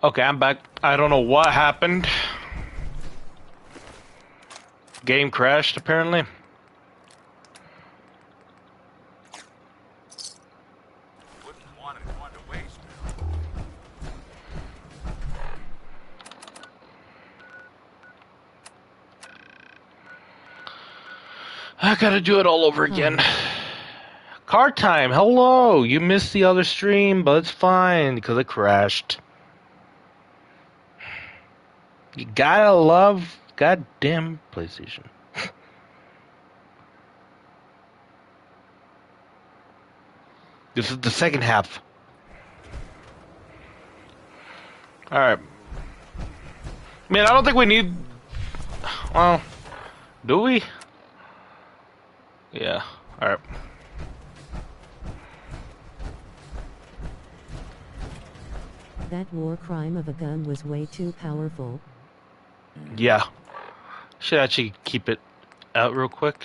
Okay, I'm back. I don't know what happened. Game crashed, apparently. Wouldn't want it going to waste. I gotta do it all over again. Car time, hello! You missed the other stream, but it's fine, because it crashed. You gotta love goddamn PlayStation. This is the second half. Alright. Man, I don't think we need... Well, do we? Yeah, alright. That war crime of a gun was way too powerful. Yeah. Should actually keep it out real quick.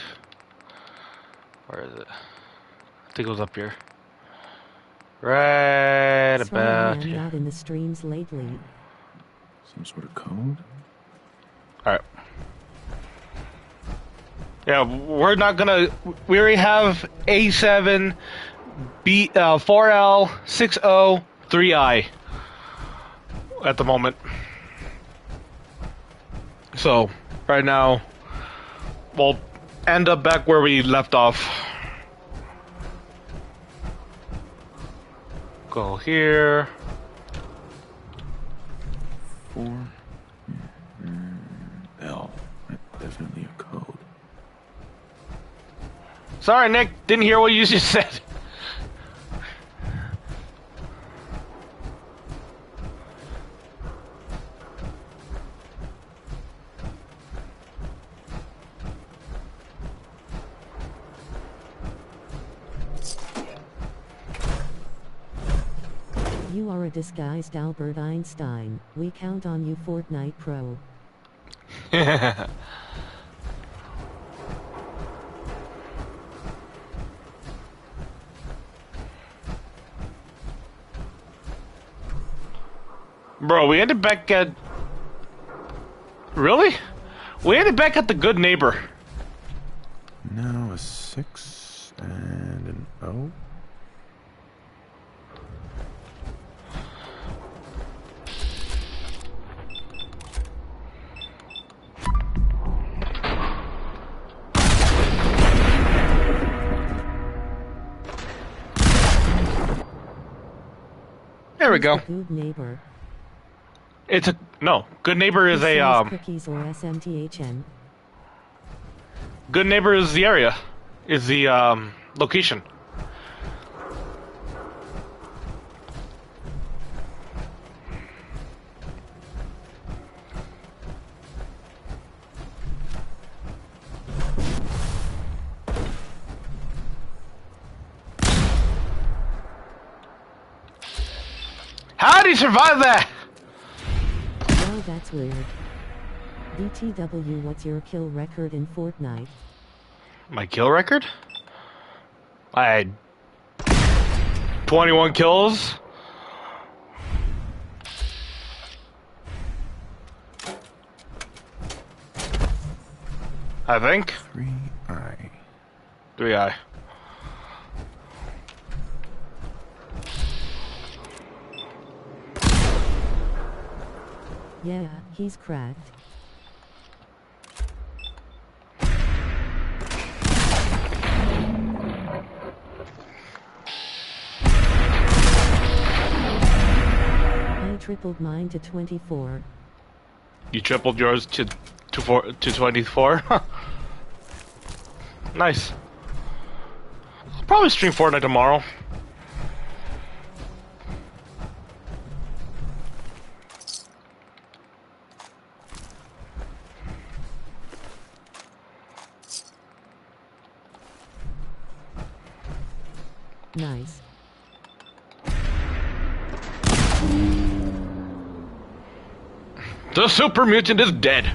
Where is it? I think it was up here. Right about I'm here. not in the streams lately. Some sort of code? Alright. Yeah, we're not gonna... We already have A7, B, 4L, 60, 3I at the moment. So, right now, we'll end up back where we left off. Go here. 4 L. Definitely a code. Sorry, Nick. Didn't hear what you just said. You are a disguised Albert Einstein. We count on you, Fortnite Pro. Bro, we ended back at... Really? We ended back at the good neighbor. Now a 6 and an O. There we go. Good neighbor. It's a... No. Good neighbor is a, Cookies or SMTHN. Good neighbor is the area. Is the, location. How did he survive that? Well, that's weird. DTW, what's your kill record in Fortnite? My kill record? I had 21 kills. I think. 3I. 3I. Yeah, he's cracked. I tripled mine to 24. You tripled yours to 24? Nice. I'll probably stream Fortnite tomorrow. Nice. The super mutant is dead.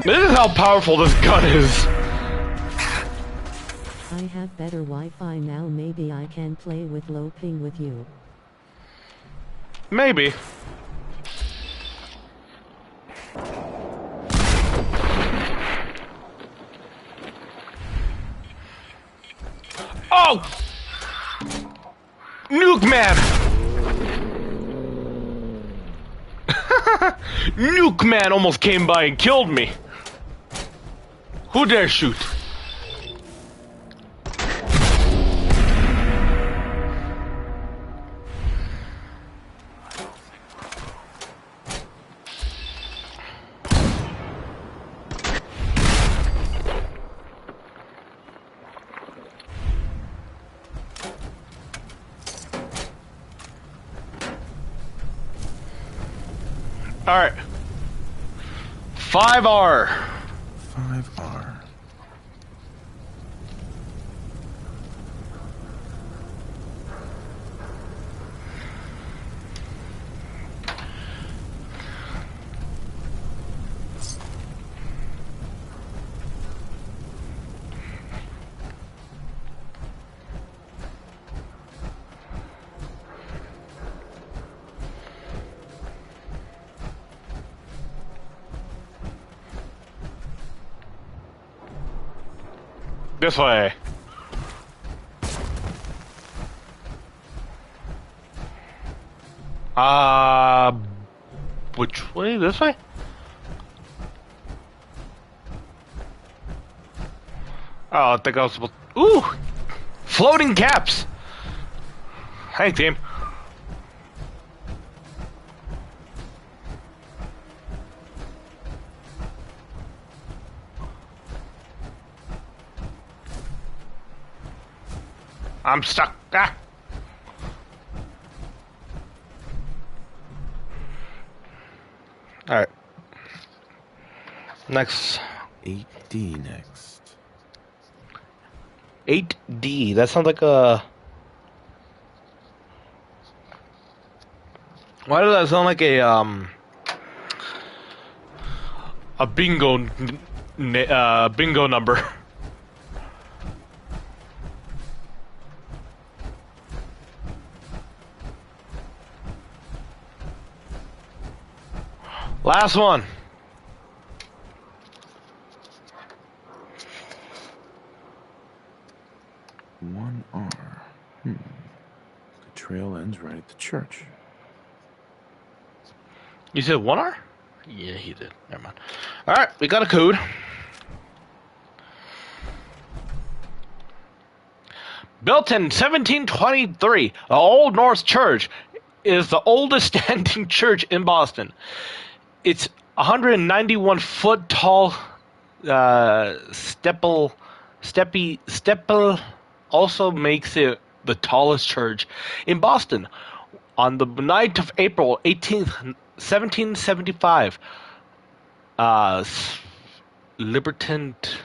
This is how powerful this gun is. I have better Wi-Fi now. Maybe I can play with low ping with you. Maybe. Oh! Nuke man! Nuke man almost came by and killed me. Who dare shoot? Alright. 5R. 5R. This way. Which way? This way? Oh, I think I was supposed. Ooh! Floating caps! Hey, team. I'm stuck. Ah! Alright. Next. 8D next. 8D. That sounds like a... Why does that sound like a bingo number? Last one. One R. The trail ends right at the church. You said 1R? Yeah, he did. Never mind. Alright, we got a code. Built in 1723, the Old North Church is the oldest standing church in Boston. It's 191 foot tall. Steeple also makes it the tallest church in Boston. On the night of April 18th, 1775, Libertant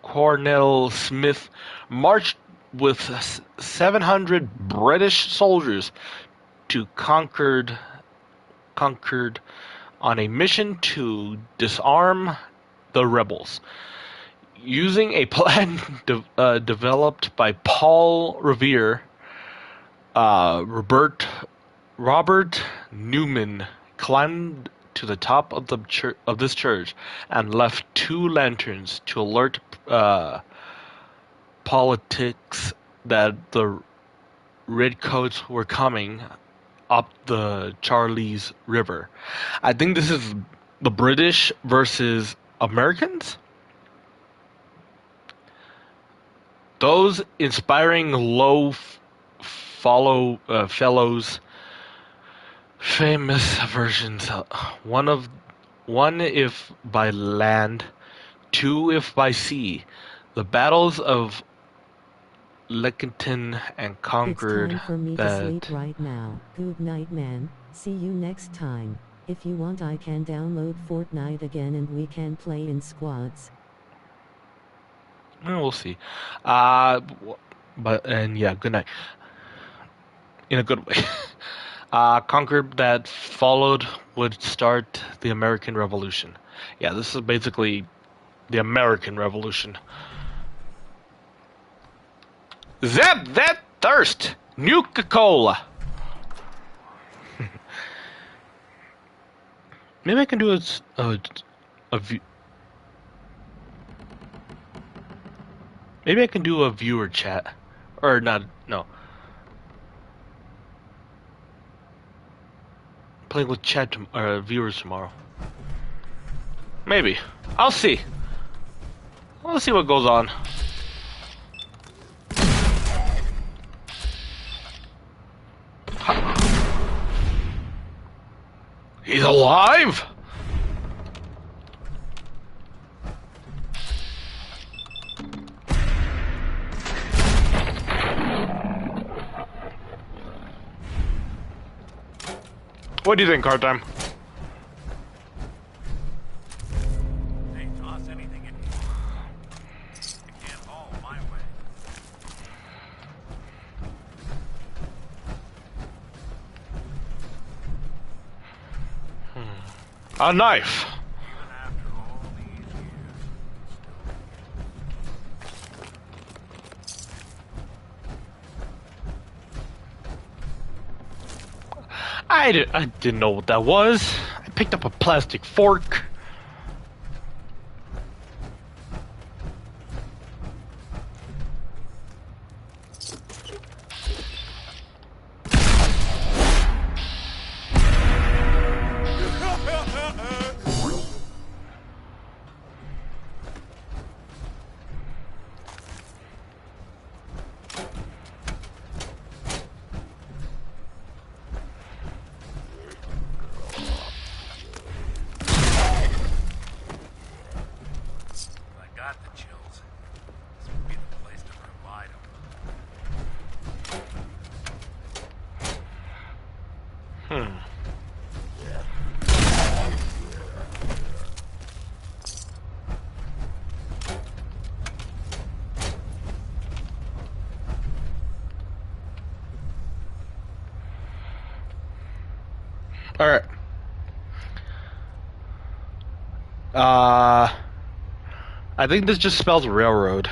Cornell Smith marched with 700 British soldiers to Concord on a mission to disarm the rebels. Using a plan developed by Paul Revere, Robert Newman climbed to the top of this church and left 2 lanterns to alert politics that the redcoats were coming up the Charles River. I think this is the British versus Americans. Those inspiring fellows, famous versions. One if by land, 2 if by sea. The battles of Lexington and Concord. It's time for me to sleep right now. Good night, man. See you next time. If you want, I can download Fortnite again and we can play in squads. We'll see. Yeah, good night. In a good way. Concord that followed would start the American Revolution. Yeah, this is basically the American Revolution. Zap that thirst! Nuka-Cola! Maybe I can do a view. Maybe I can do a viewer chat. Or not, no. Playing with viewers tomorrow. Maybe. I'll see. Let's see what goes on. He's alive? What do you think, Hard Time? Hey, toss anything in here. It can't fall my way. A knife. Even after all these years. I didn't know what that was. I picked up a plastic fork. I got the chills. This would be the place to provide them. All right. I think this just spells railroad.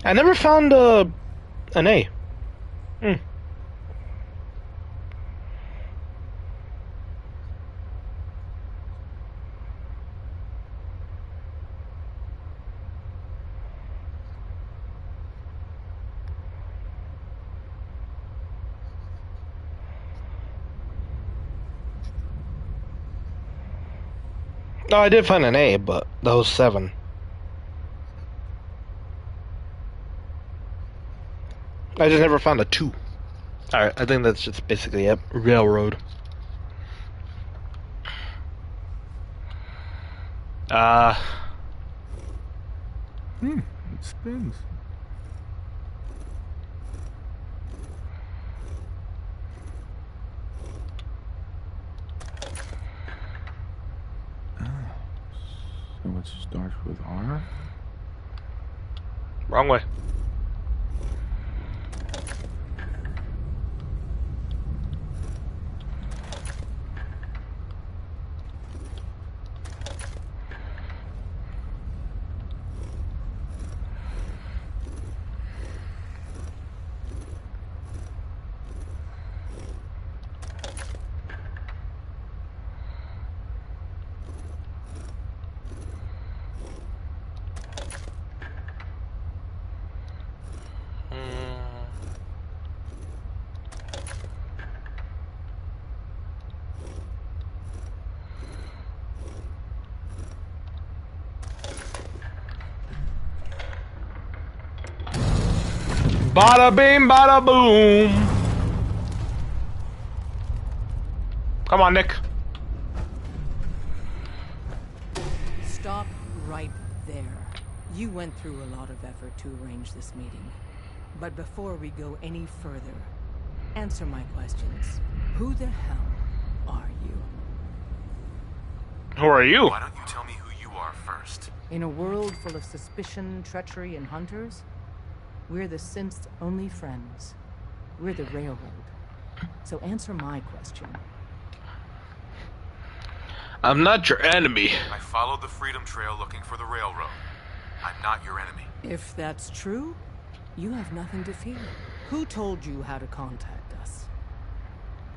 I never found an A. No, I did find an A, but that was 7. I just never found a 2. Alright, I think that's just basically it. Railroad. It spins. So it starts with R. Wrong way. Bada bing, bada boom. Come on, Nick. Stop right there. You went through a lot of effort to arrange this meeting. But before we go any further, answer my questions. Who the hell are you? Who are you? Why don't you tell me who you are first. In a world full of suspicion, treachery, and hunters, we're the synth's only friends. We're the railroad. So answer my question. I'm not your enemy. I followed the Freedom Trail looking for the railroad. I'm not your enemy. If that's true, you have nothing to fear. Who told you how to contact us?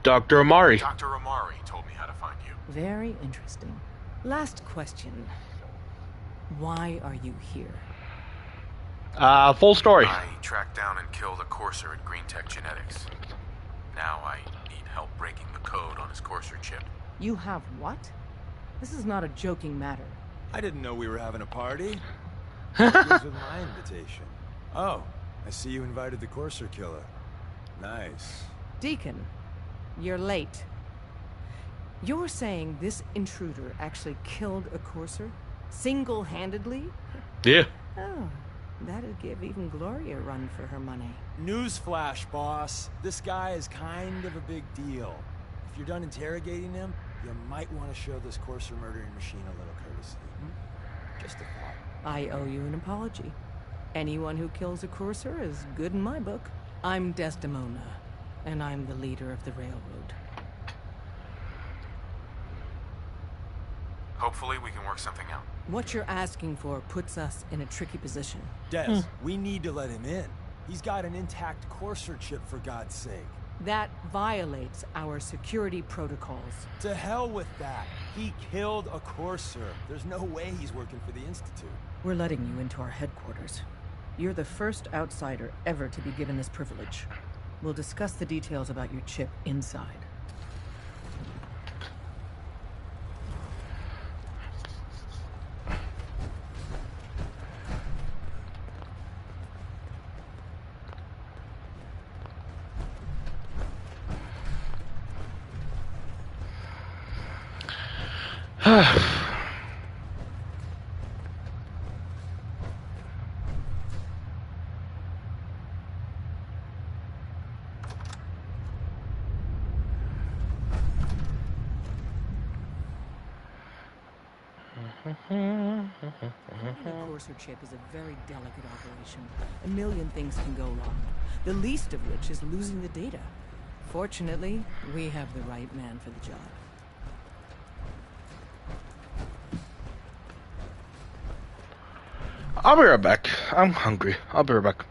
Dr. Amari. Dr. Amari told me how to find you. Very interesting. Last question. Why are you here? Full story. I tracked down and killed a courser at Green Tech Genetics. Now I need help breaking the code on his courser chip. You have what? This is not a joking matter. I didn't know we were having a party. What goes with my invitation? Oh, I see you invited the courser killer. Nice. Deacon, you're late. You're saying this intruder actually killed a courser? Single-handedly? Yeah. Oh, that'd give even Gloria a run for her money. Newsflash, boss. This guy is kind of a big deal. If you're done interrogating him, you might want to show this courser murdering machine a little courtesy. Just a thought. I owe you an apology. Anyone who kills a courser is good in my book. I'm Desdemona, and I'm the leader of the railroad. Hopefully we can work something out. What you're asking for puts us in a tricky position. Des, we need to let him in. He's got an intact courser chip, for God's sake. That violates our security protocols. To hell with that. He killed a courser. There's no way he's working for the Institute. We're letting you into our headquarters. You're the first outsider ever to be given this privilege. We'll discuss the details about your chip inside. The courser chip is a very delicate operation. A million things can go wrong, the least of which is losing the data. Fortunately, we have the right man for the job. I'll be right back. I'm hungry. I'll be right back.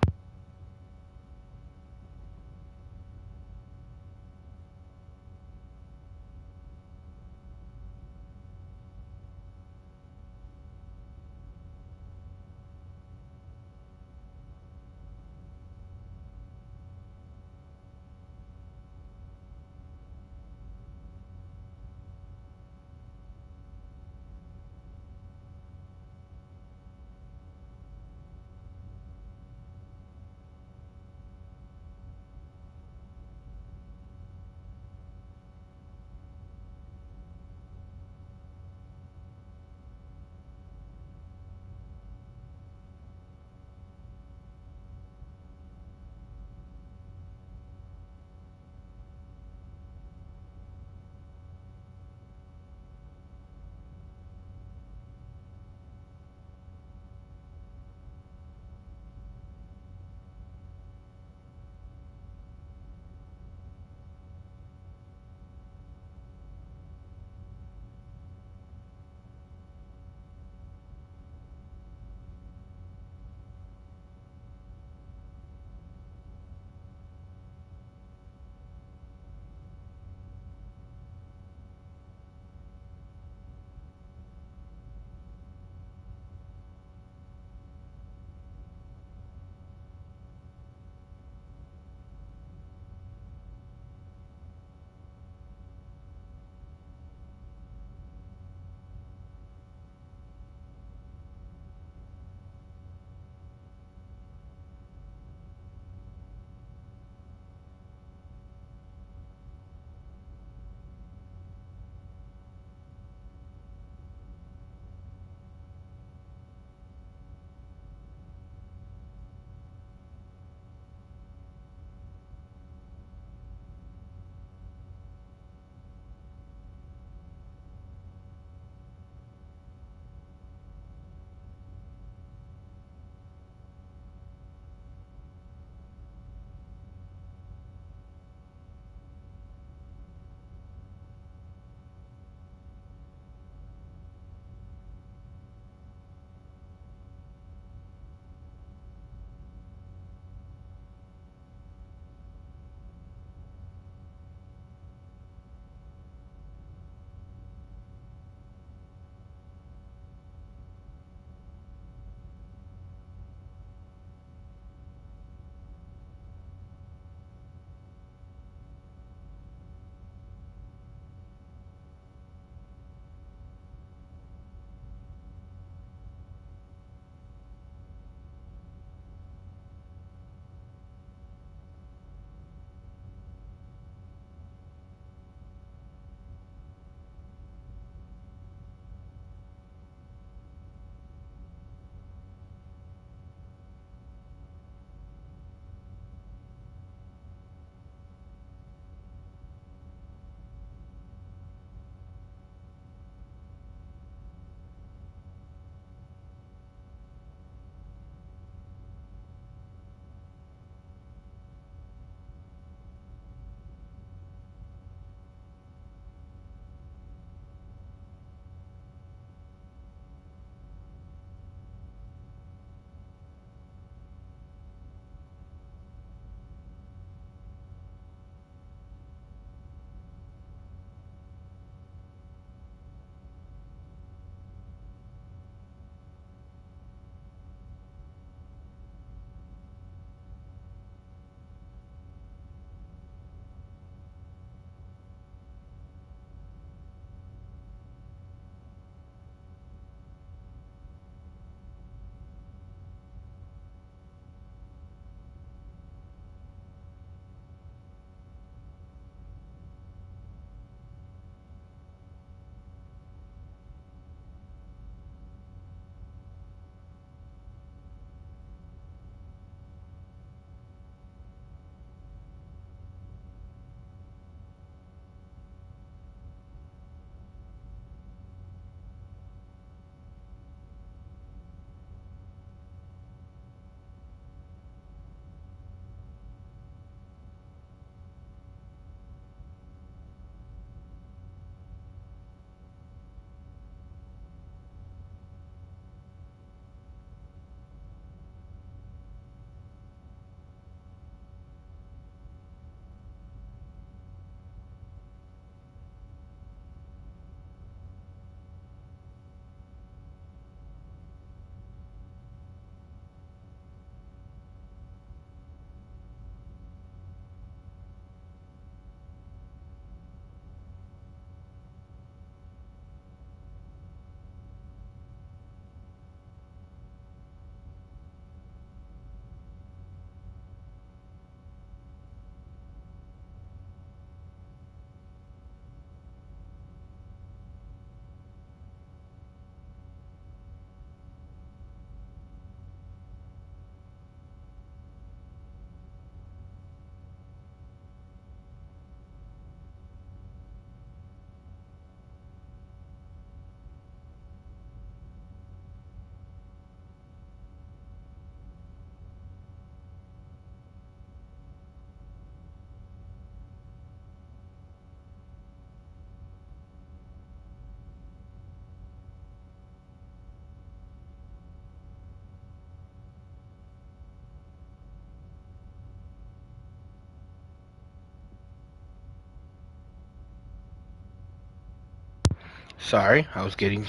Sorry, I was getting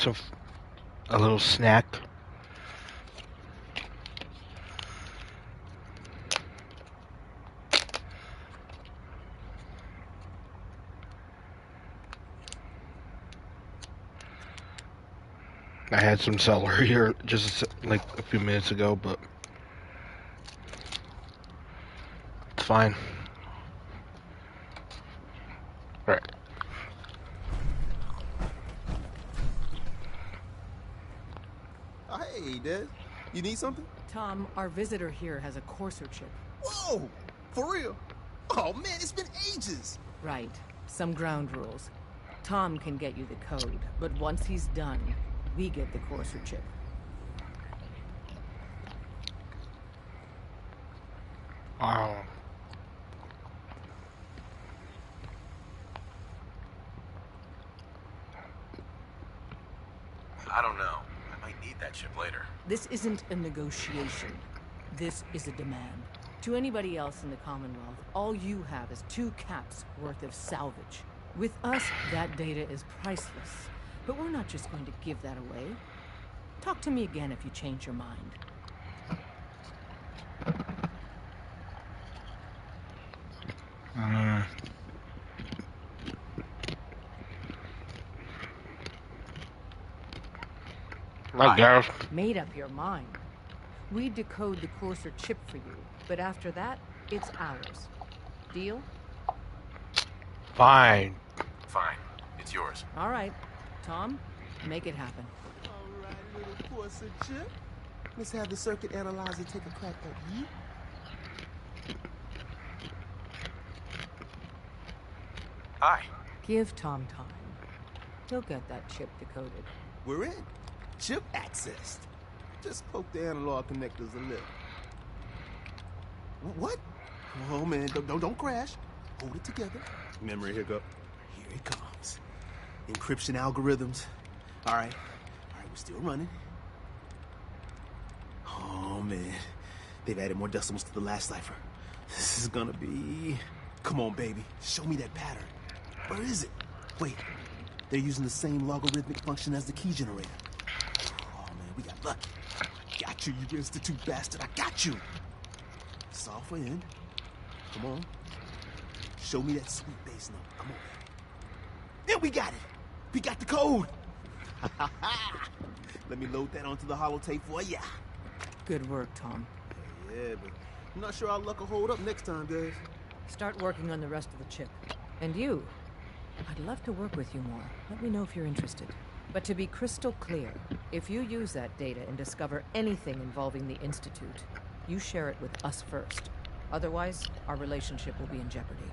a little snack. I had some celery here just like a few minutes ago, but it's fine. Right. Oh, hey, Des. You need something? Tom, our visitor here has a courser chip. Whoa! For real? Oh, man, it's been ages. Right. Some ground rules. Tom can get you the code, but once he's done, we get the courser chip. Wow. I don't know. I might need that chip later. This isn't a negotiation. This is a demand. To anybody else in the Commonwealth, all you have is 2 caps worth of salvage. With us, that data is priceless. But we're not just going to give that away. Talk to me again if you change your mind. I guess. Made up your mind. We decode the courser chip for you, but after that, it's ours. Deal? Fine. Fine. It's yours. All right. Tom, make it happen. All right, little courser chip. Let's have the circuit analyzer take a crack at you. Hi. Give Tom time. He'll get that chip decoded. We're in. Chip accessed. Just poke the analog connectors a little. What? Oh, man, don't crash. Hold it together. Memory hiccup. Here it comes. Encryption algorithms. All right, we're still running. Oh, man. They've added more decimals to the last cipher. This is gonna be... Come on, baby. Show me that pattern. Where is it? Wait. They're using the same logarithmic function as the key generator. Oh, man, we got lucky. Got you, you institute bastard. I got you. Software in. Come on. Show me that sweet bass note. Come on. Then we got it. We got the code. Let me load that onto the holotape for ya. Good work, Tom. Yeah, but I'm not sure our luck will hold up next time, guys. Start working on the rest of the chip. And you, I'd love to work with you more. Let me know if you're interested. But to be crystal clear, if you use that data and discover anything involving the Institute, you share it with us first. Otherwise, our relationship will be in jeopardy.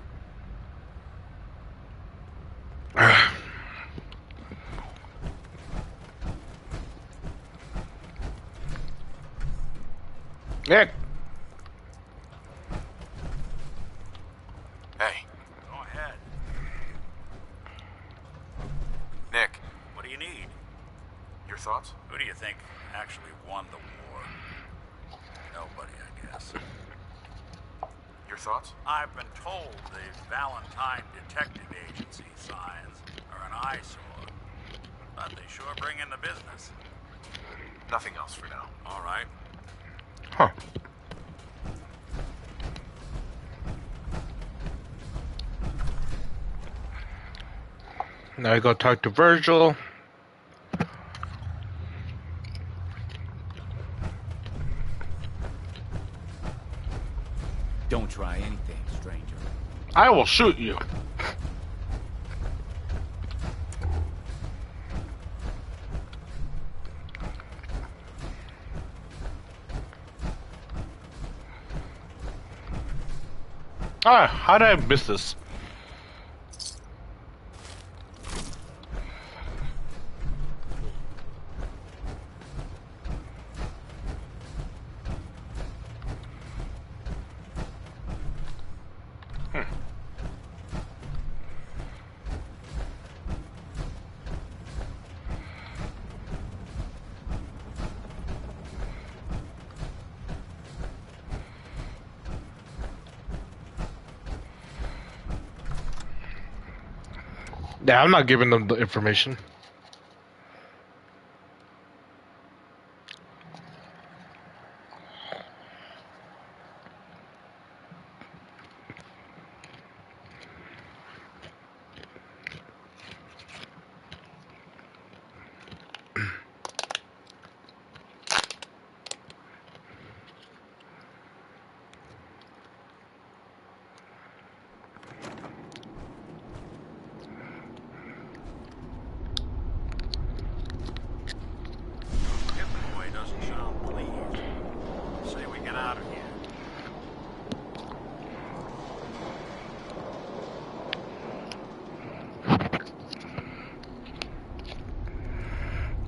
Nick. Hey, Go ahead. Nick. What do you need? Your thoughts? Who do you think actually won the war? Nobody, I guess. Your thoughts? I've been told the Valentine Detective Agency signs are an eyesore. But they sure bring in the business. Nothing else for now. All right. Huh. Now I go talk to Virgil. Don't try anything, stranger. I will shoot you. Ah, how did I miss this? Yeah, I'm not giving them the information.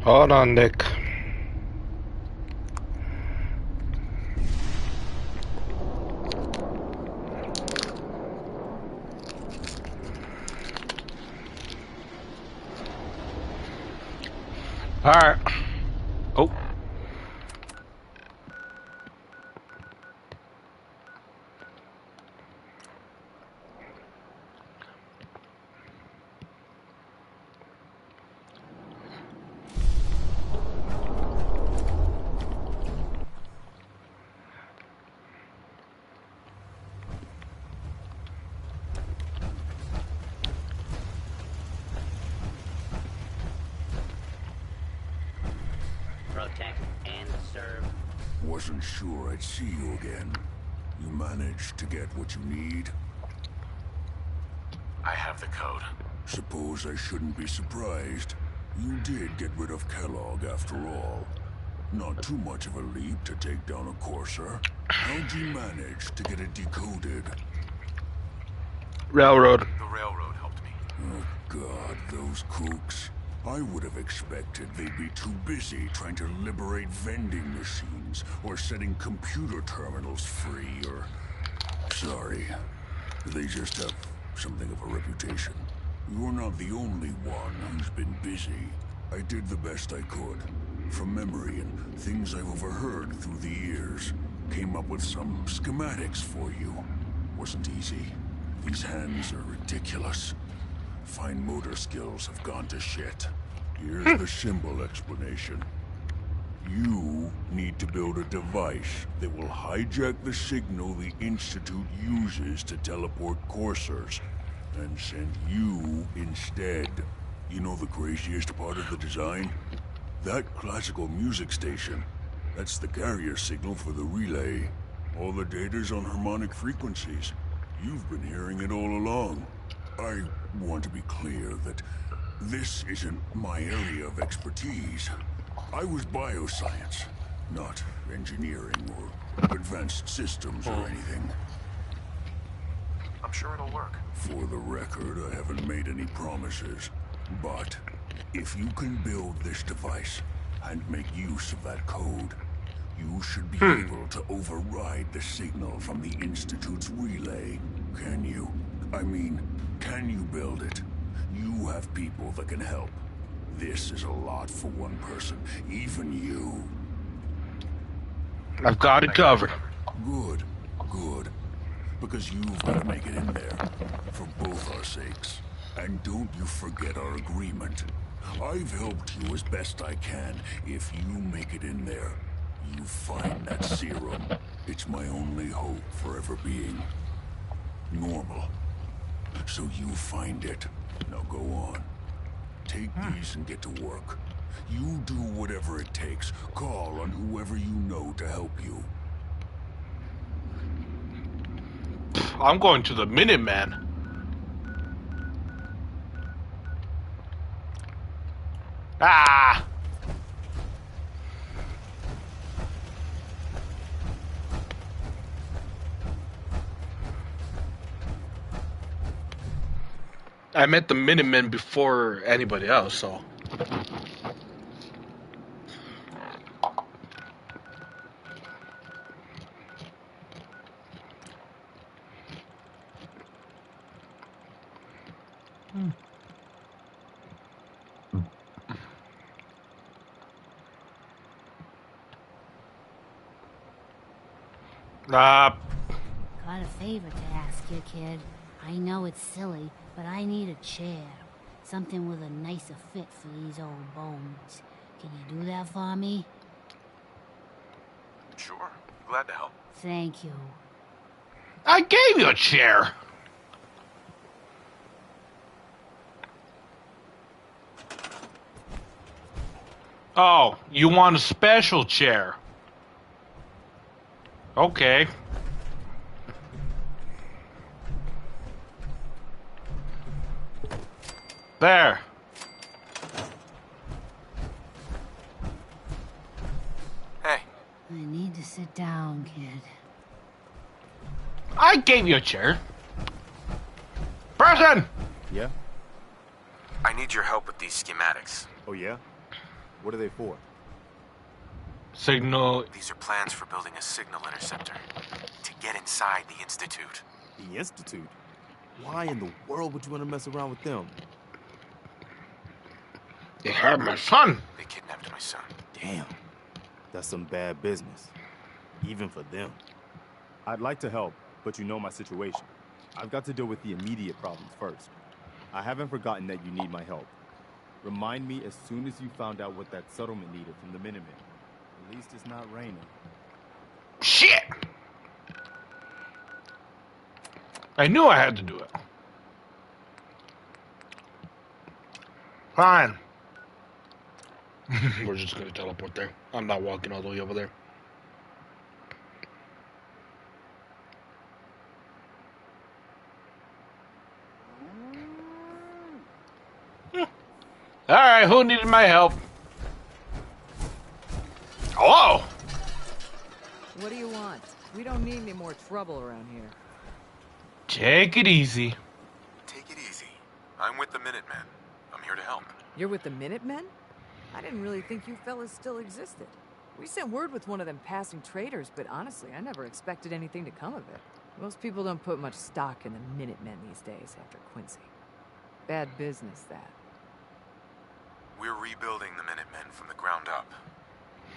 Hold on, Nick. Alright. Oh. Protect and serve. Wasn't sure I'd see you again. You managed to get what you need? I have the code. Suppose I shouldn't be surprised. You did get rid of Kellogg after all. Not too much of a leap to take down a courser. How'd you manage to get it decoded? Railroad. The railroad helped me. Oh God, those kooks. I would have expected they'd be too busy trying to liberate vending machines or setting computer terminals free or... Sorry. They just have something of a reputation. You're not the only one who's been busy. I did the best I could. From memory and things I've overheard through the years. Came up with some schematics for you. Wasn't easy. These hands are ridiculous. Fine motor skills have gone to shit. Here's the symbol explanation. You need to build a device that will hijack the signal the Institute uses to teleport coursers, and send you instead. You know the craziest part of the design? That classical music station. That's the carrier signal for the relay. All the data's on harmonic frequencies. You've been hearing it all along. I want to be clear that this isn't my area of expertise. I was bioscience, not engineering or advanced systems or anything. I'm sure it'll work. For the record, I haven't made any promises. But if you can build this device and make use of that code, you should be able to override the signal from the Institute's relay. Can you? I mean, can you build it? You have people that can help. This is a lot for one person, even you. I've got it covered. Good, good. Because you've got to make it in there, for both our sakes. And don't you forget our agreement. I've helped you as best I can. If you make it in there, you find that serum. It's my only hope for ever being normal. So you find it. Now go on. Take these and get to work. You do whatever it takes. Call on whoever you know to help you. I'm going to the Minuteman. Ah! I met the Minutemen before anybody else, so... Got a favor to ask you, kid. I know it's silly, but I need a chair. Something with a nicer fit for these old bones. Can you do that for me? Sure. Glad to help. Thank you. I gave you a chair! Oh, you want a special chair? Okay. There. Hey. I need to sit down, kid. I gave you a chair. Person! Yeah? I need your help with these schematics. Oh, yeah? What are they for? Signal. These are plans for building a signal interceptor to get inside the Institute. The Institute? Why in the world would you want to mess around with them? They have my son. They kidnapped my son. Damn. That's some bad business. Even for them. I'd like to help, but you know my situation. I've got to deal with the immediate problems first. I haven't forgotten that you need my help. Remind me as soon as you found out what that settlement needed from the Minutemen. At least it's not raining. Shit! I knew I had to do it. Fine. We're just gonna teleport there. I'm not walking all the way over there. Alright, who needed my help? Hello? What do you want? We don't need any more trouble around here. Take it easy. Take it easy. I'm with the Minutemen. I'm here to help. You're with the Minutemen? I didn't really think you fellas still existed. We sent word with one of them passing traders, but honestly, I never expected anything to come of it. Most people don't put much stock in the Minutemen these days after Quincy. Bad business, that. We're rebuilding the Minutemen from the ground up.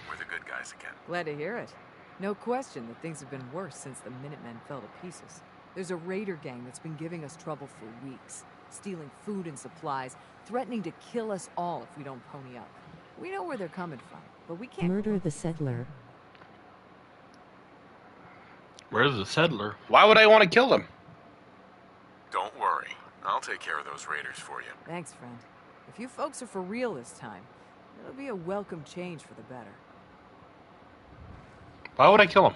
We're the good guys again. Glad to hear it. No question that things have been worse since the Minutemen fell to pieces. There's a raider gang that's been giving us trouble for weeks, stealing food and supplies, threatening to kill us all if we don't pony up. We know where they're coming from, but we can't... Murder the settler. Where's the settler? Why would I want to kill them? Don't worry. I'll take care of those raiders for you. Thanks, friend. If you folks are for real this time, it'll be a welcome change for the better. Why would I kill him?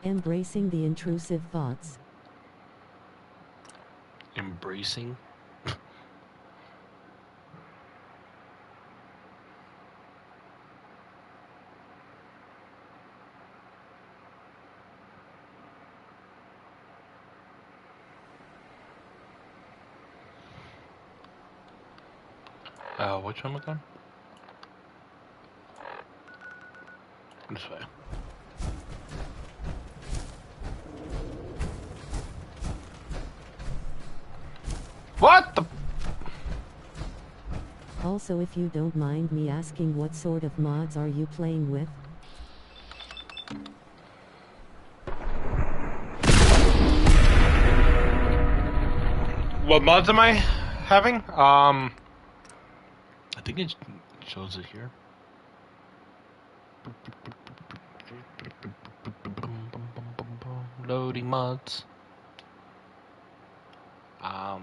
Embracing the intrusive thoughts. Embracing? Which one again? This way. What the? Also, if you don't mind me asking, what sort of mods are you playing with? What mods am I having? I think it shows it here. Loading mods. I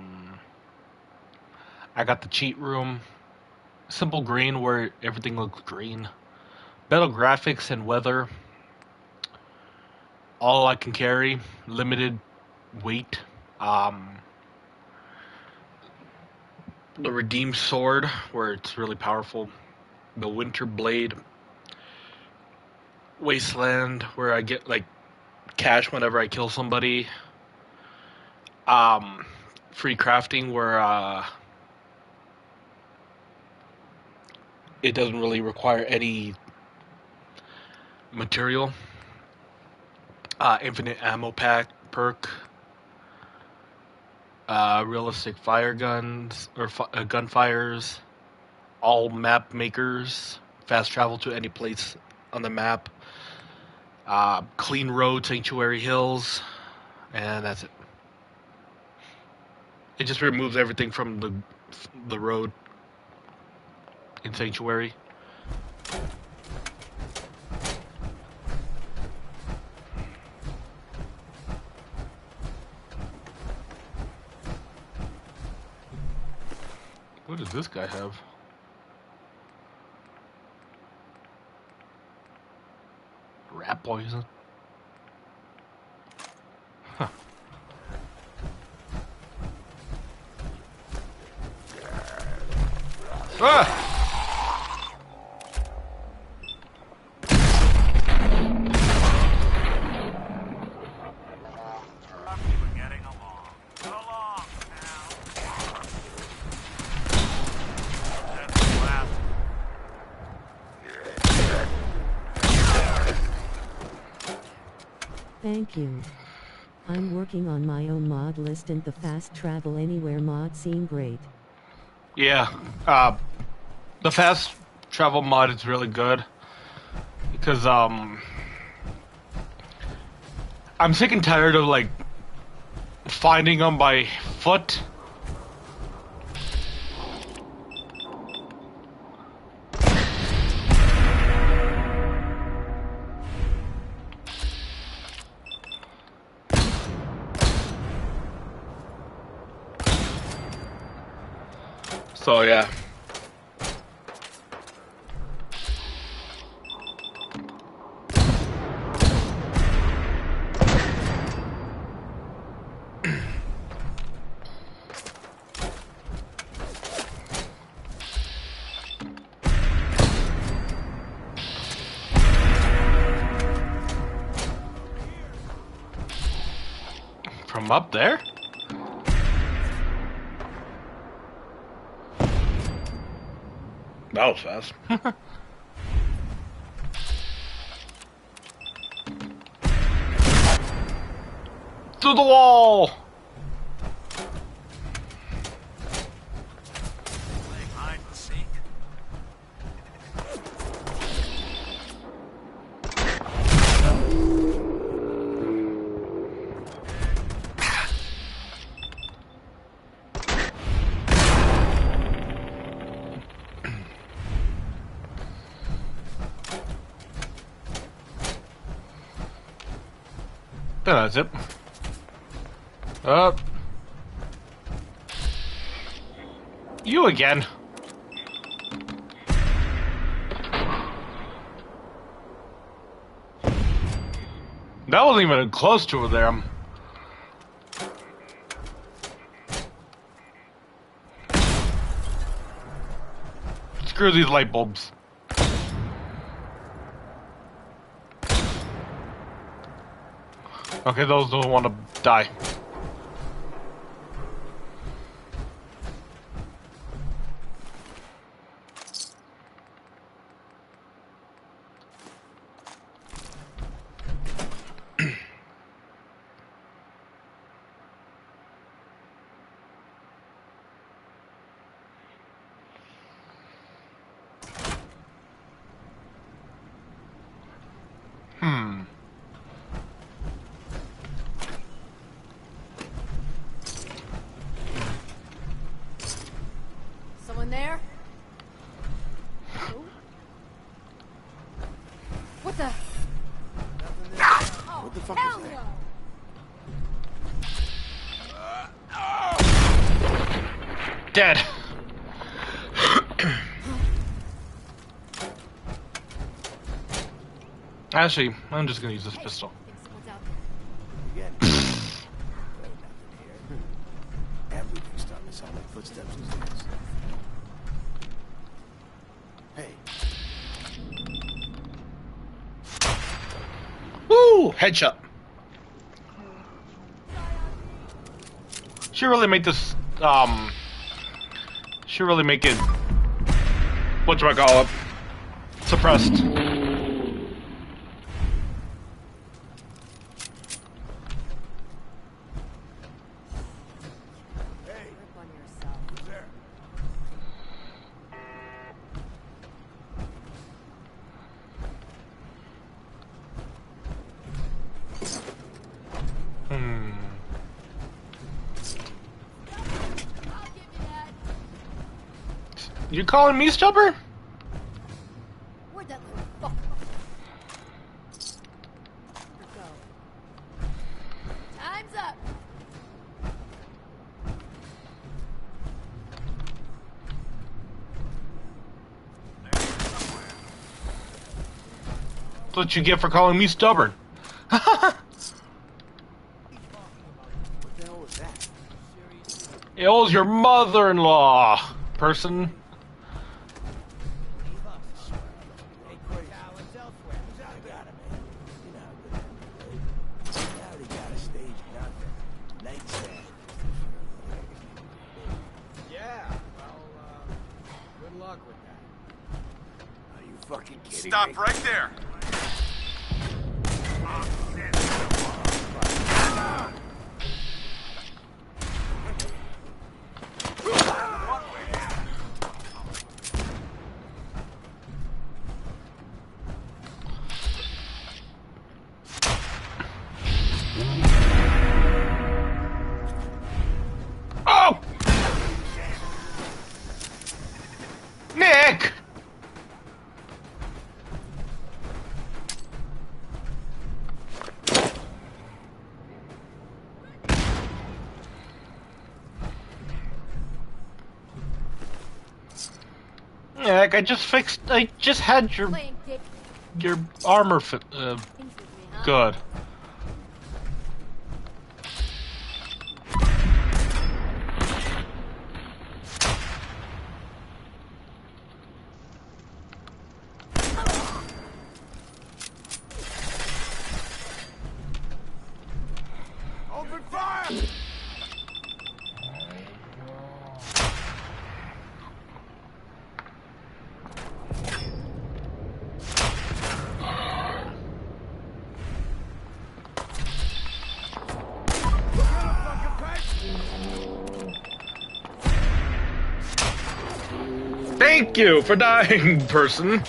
got the cheat room. Simple green where everything looks green. Better graphics and weather. All I can carry. Limited weight. The redeemed sword where it's really powerful. The winter blade. Wasteland where I get like cash whenever I kill somebody. Free crafting where it doesn't really require any material. Infinite ammo pack perk. Realistic fire guns or gunfires. All map makers. Fast travel to any place on the map. Clean road, sanctuary hills, and that's it. It just removes everything from the road in sanctuary. What does this guy have? Rat poison? Huh. Ah! Thank you. I'm working on my own mod list and the fast travel anywhere mod seem great. Yeah, the fast travel mod is really good because I'm sick and tired of like finding them by foot. So yeah. From up there? That was fast. Through the wall! Playing hide and seek? That's it. Up. You again. That wasn't even close to them. Screw these light bulbs. Okay, those don't want to die. Someone there? Who? What the? What the fuck is that? Dead. Actually, I'm just gonna use this pistol. Everything's starting to sound like footsteps these days. Hey. Woo! Headshot. She really made this, she really make it, whatchamacallit, suppressed. You calling me stubborn? Where'd that little fuck go? Time's up. That's what you get for calling me stubborn. What the hell was that? It was your mother-in-law, person. Stop right there! Zach, I just had your armor good. Open fire! Thank you for dying, person.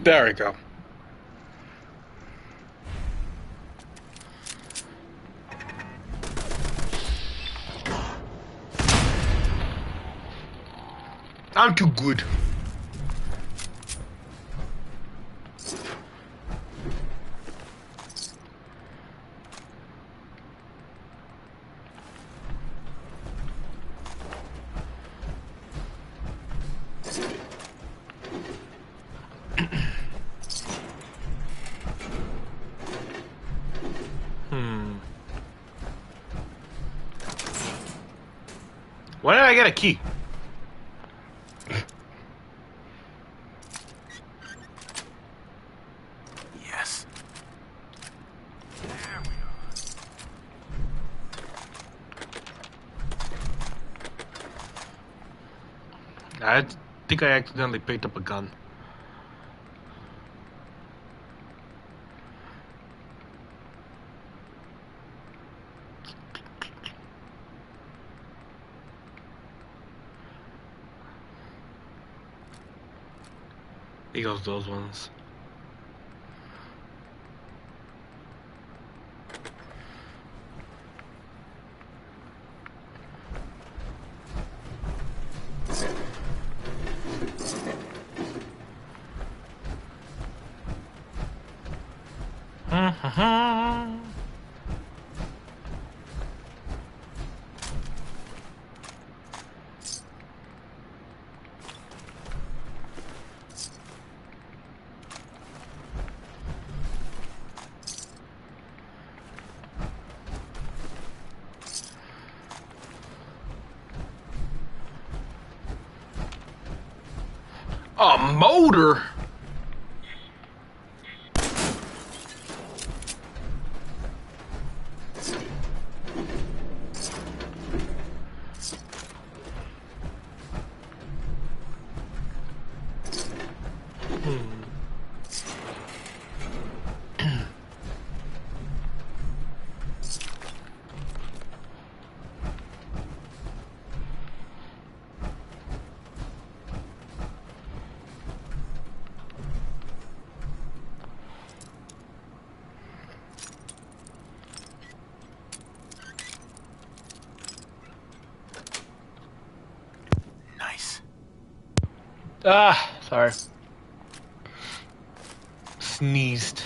There we go. I'm too good. When did I get a key? Yes. There we are. I think I accidentally picked up a gun. He goes those ones. A motor? Nice. Ah, sorry. Sneezed.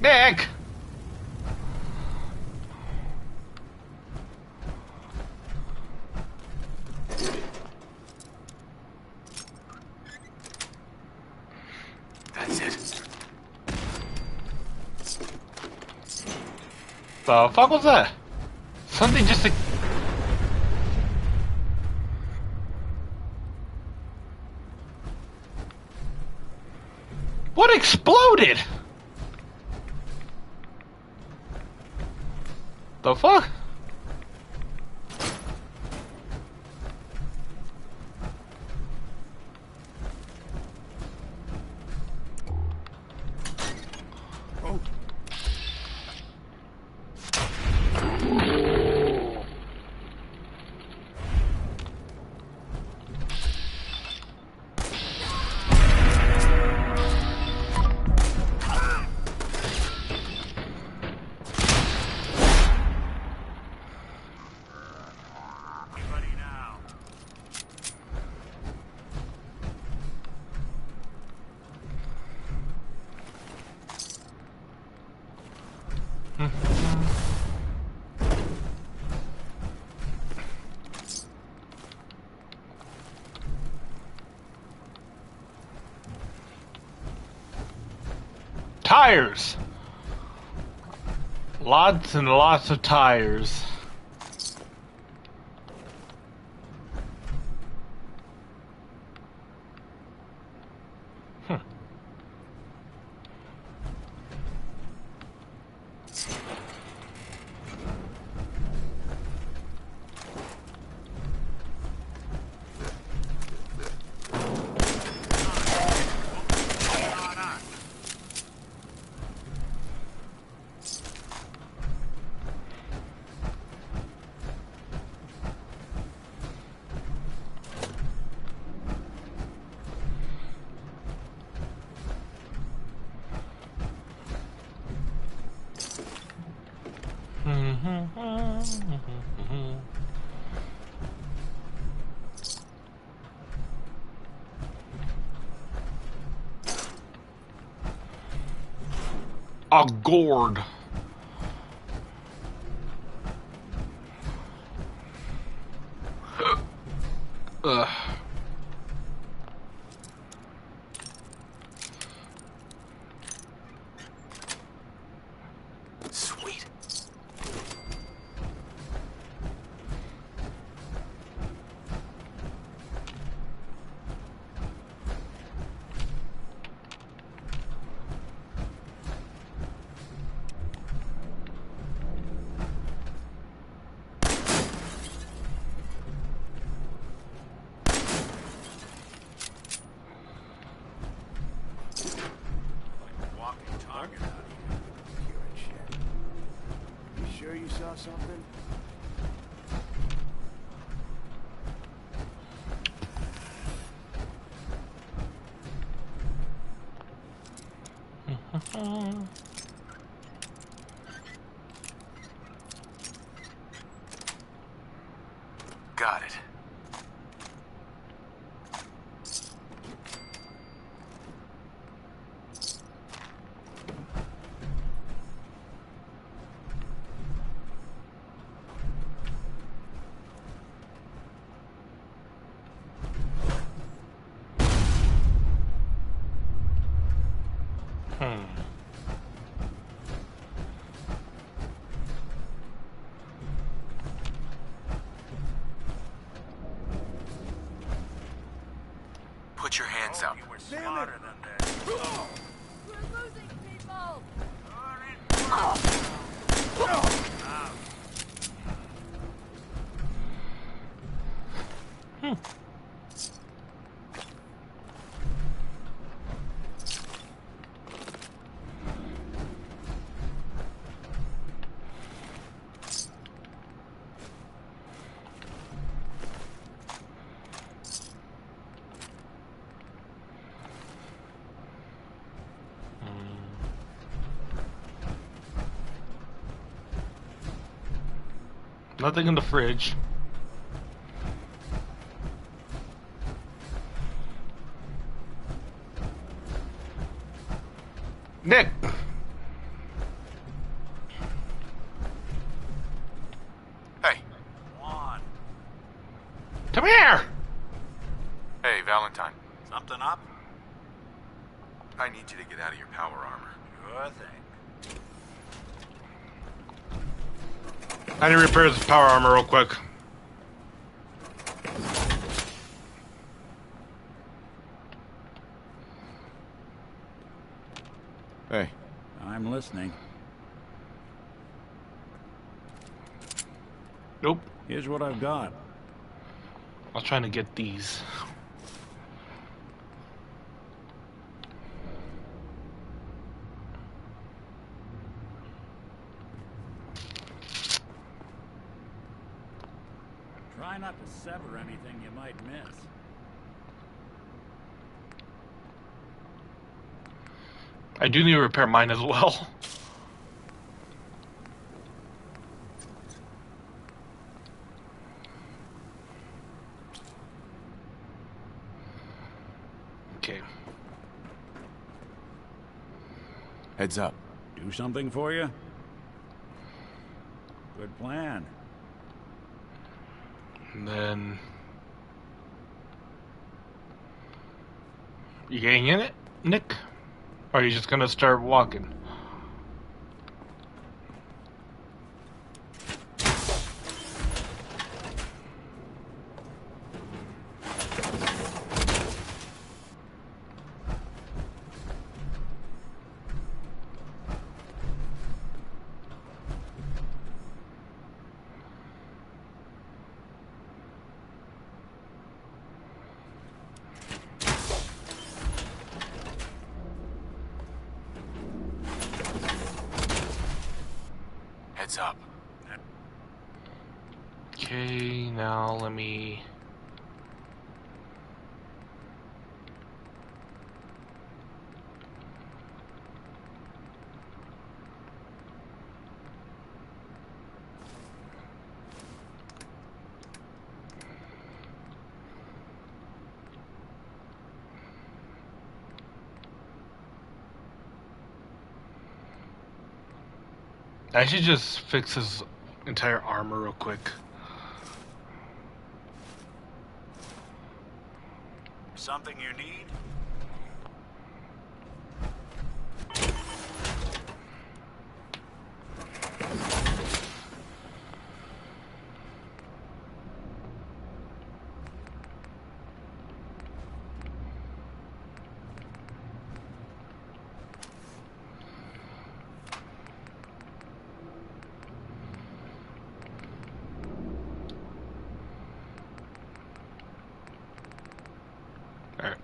Nick! That's it. The fuck was that? Something just What exploded? The fuck? Tires! Lots and lots of tires. A gourd. Ugh. Sweet. Walking target out here. Pure shit. You sure you saw something? Got it. Put your hands up. You were smarter than this. We're losing people! Nothing in the fridge. Nick! Hey. Juan, Come here! Hey, Valentine. something up? I need you to get out of your power armor. Sure thing. I need to repair this power armor real quick. Hey. I'm listening. Nope. Here's what I've got. I was trying to get these. Try not to sever anything you might miss. I do need to repair mine as well. Okay. Heads up. Do something for you? Good plan. And then... You getting in it, Nick? Or are you just gonna start walking? Heads up. Okay, now let me... I should just fix his entire armor real quick. Something you need? Alright.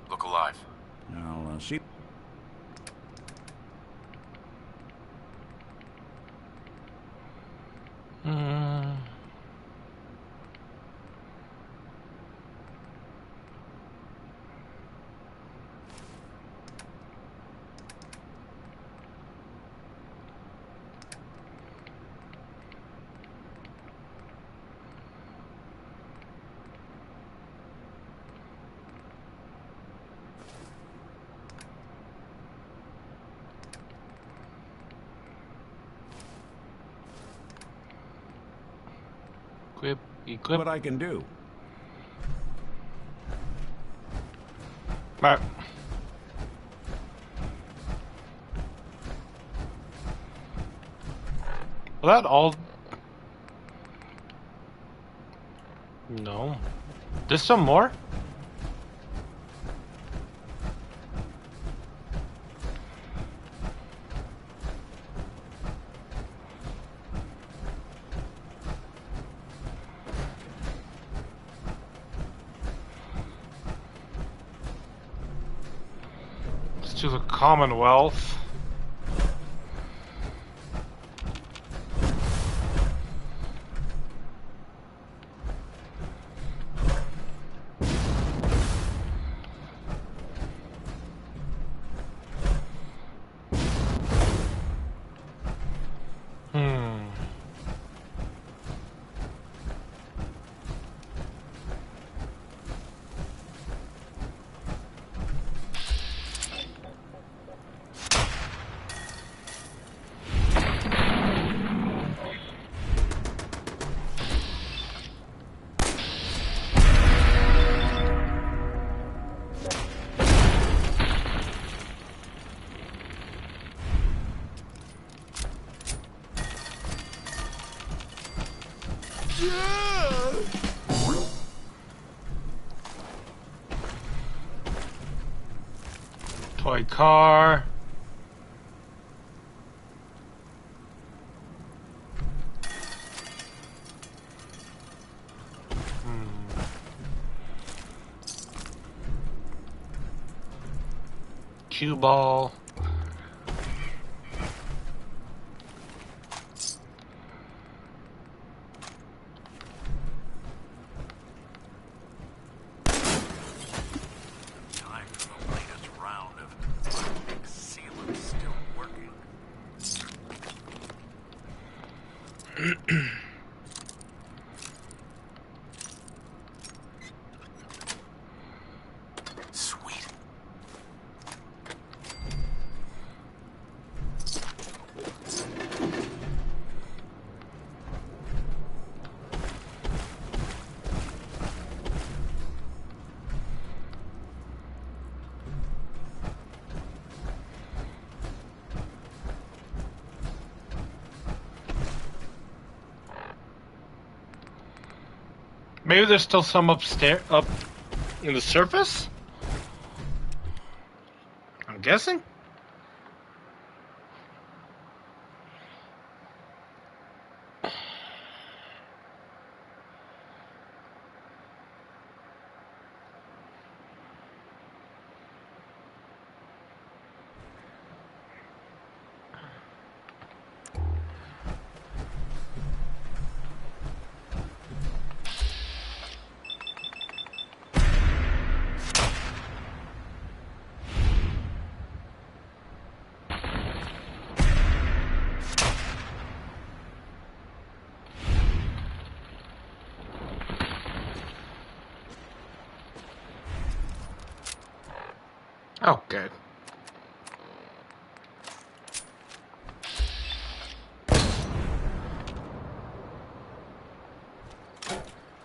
Look alive. I'll see. Equip. What I can do. Alright. Well, that all... No. There's some more? To the Commonwealth. Toy car. Cue ball. Time for the latest round of sealant still working. Maybe there's still some upstairs, up in the surface? I'm guessing? Oh, good.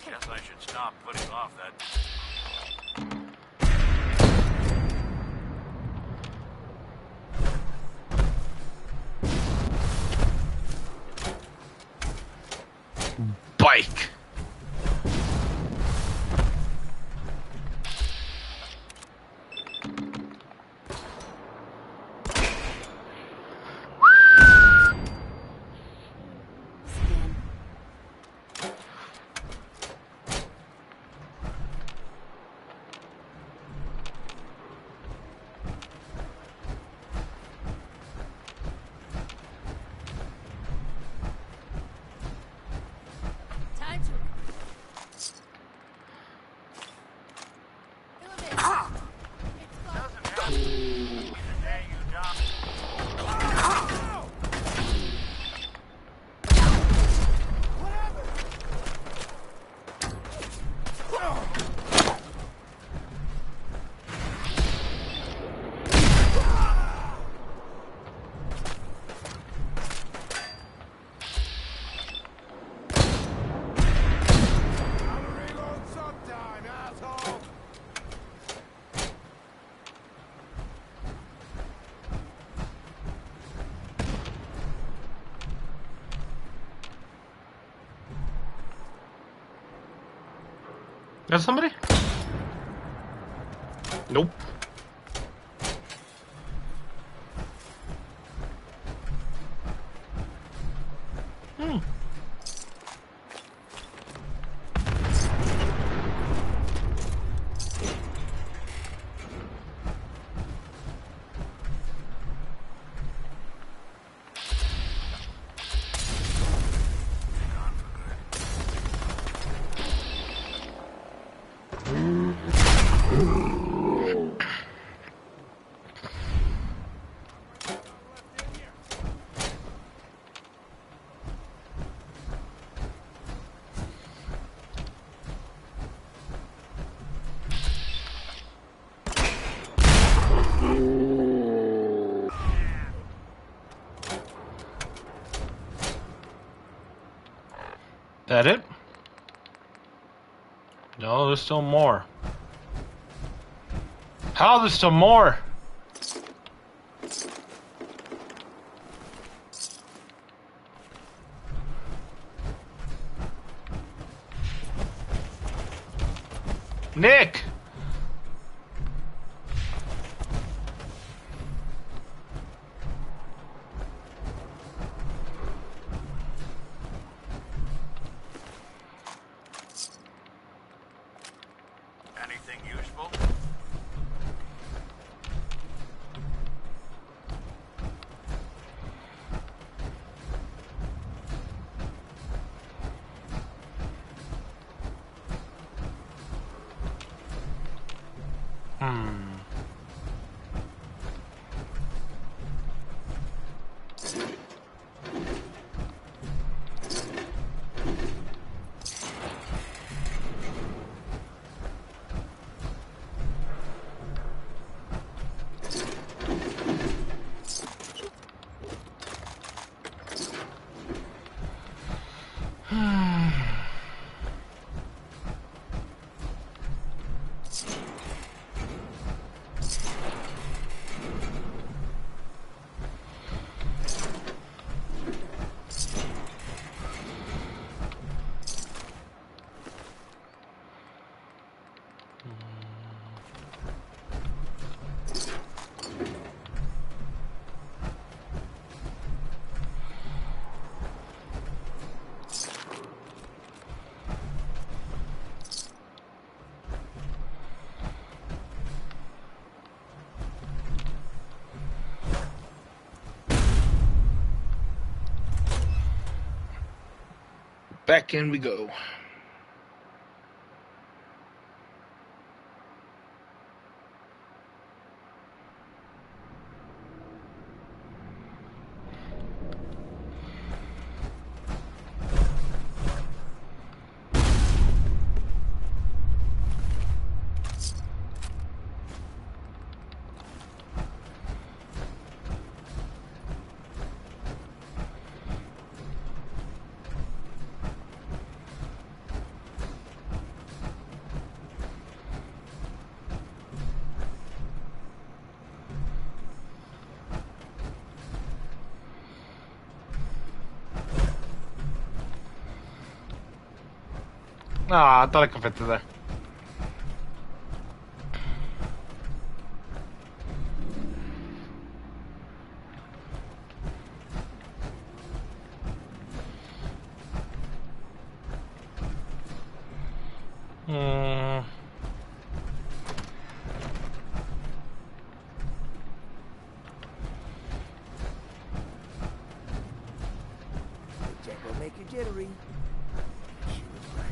Guess I should stop putting off that. Bike! Time to. Doesn't have to be the day you die. Got somebody? Nope. Hmm. That it? No, there's still more. How? There's still more? Nick! Anything useful? Back in we go. Ah, I thought I could fit through there. Jet will make you jittery. She was right.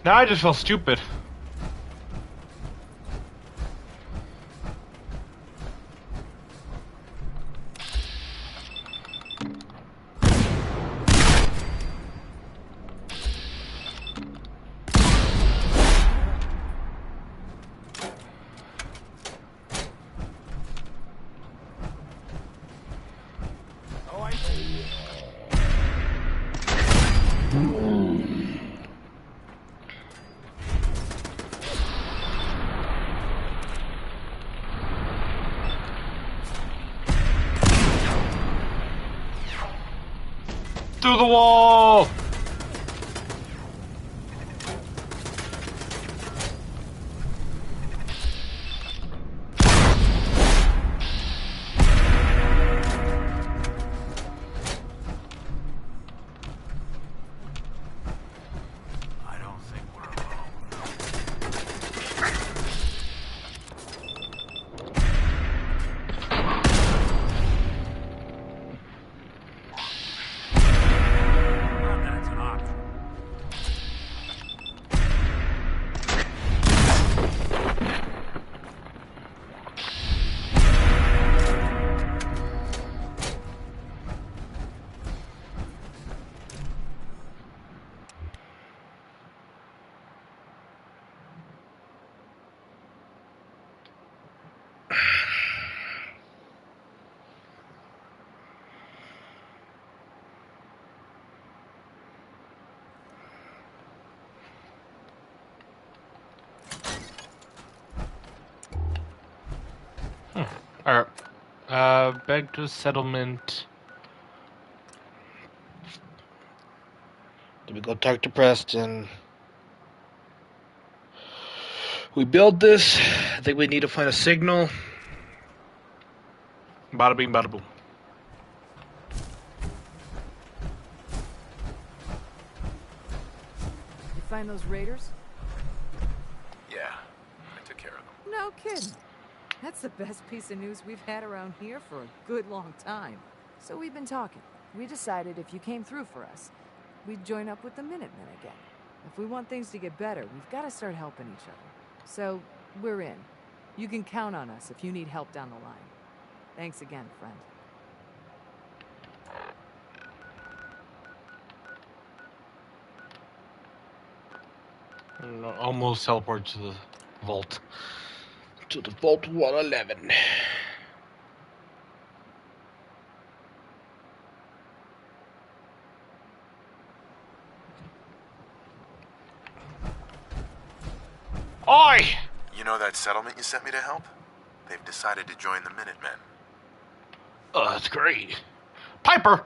Now I just feel stupid. Oh, I see. Through the wall! I don't think we're alone. That's an option. Alright. Back to settlement. Did we go talk to Preston? We built this. I think we need to find a signal. Bada bing, bada boom. You find those raiders? Yeah, I took care of them. No kidding. That's the best piece of news we've had around here for a good long time. So we've been talking. We decided if you came through for us, we'd join up with the Minutemen again. If we want things to get better, we've got to start helping each other. So, we're in. You can count on us if you need help down the line. Thanks again, friend. Almost teleport to the vault. To the Vault 111. Oi! You know that settlement you sent me to help? They've decided to join the Minutemen. Oh, that's great. Piper!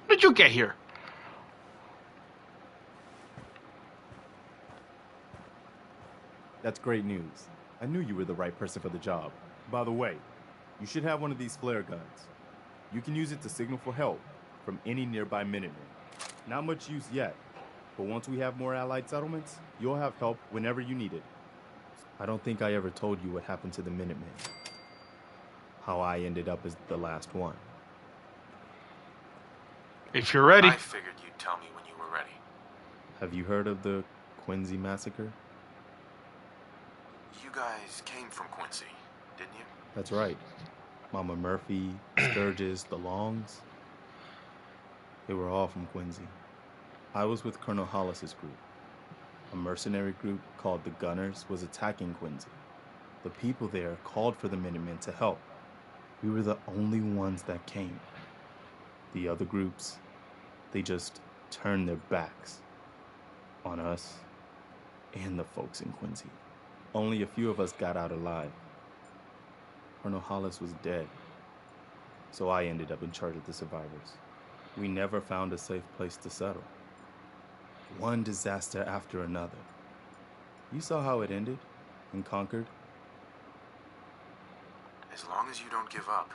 When did you get here? That's great news. I knew you were the right person for the job. By the way, you should have one of these flare guns. You can use it to signal for help from any nearby Minutemen. Not much use yet, but once we have more allied settlements, you'll have help whenever you need it. I don't think I ever told you what happened to the Minutemen. How I ended up as the last one. If you're ready. I figured you'd tell me when you were ready. Have you heard of the Quincy massacre? You guys came from Quincy, didn't you? That's right. Mama Murphy, Sturgis, the Longs. They were all from Quincy. I was with Colonel Hollis's group. A mercenary group called the Gunners was attacking Quincy. The people there called for the Minutemen to help. We were the only ones that came. The other groups, they just turned their backs on us and the folks in Quincy. Only a few of us got out alive. Colonel Hollis was dead, so I ended up in charge of the survivors. We never found a safe place to settle. One disaster after another. You saw how it ended in Concord? As long as you don't give up,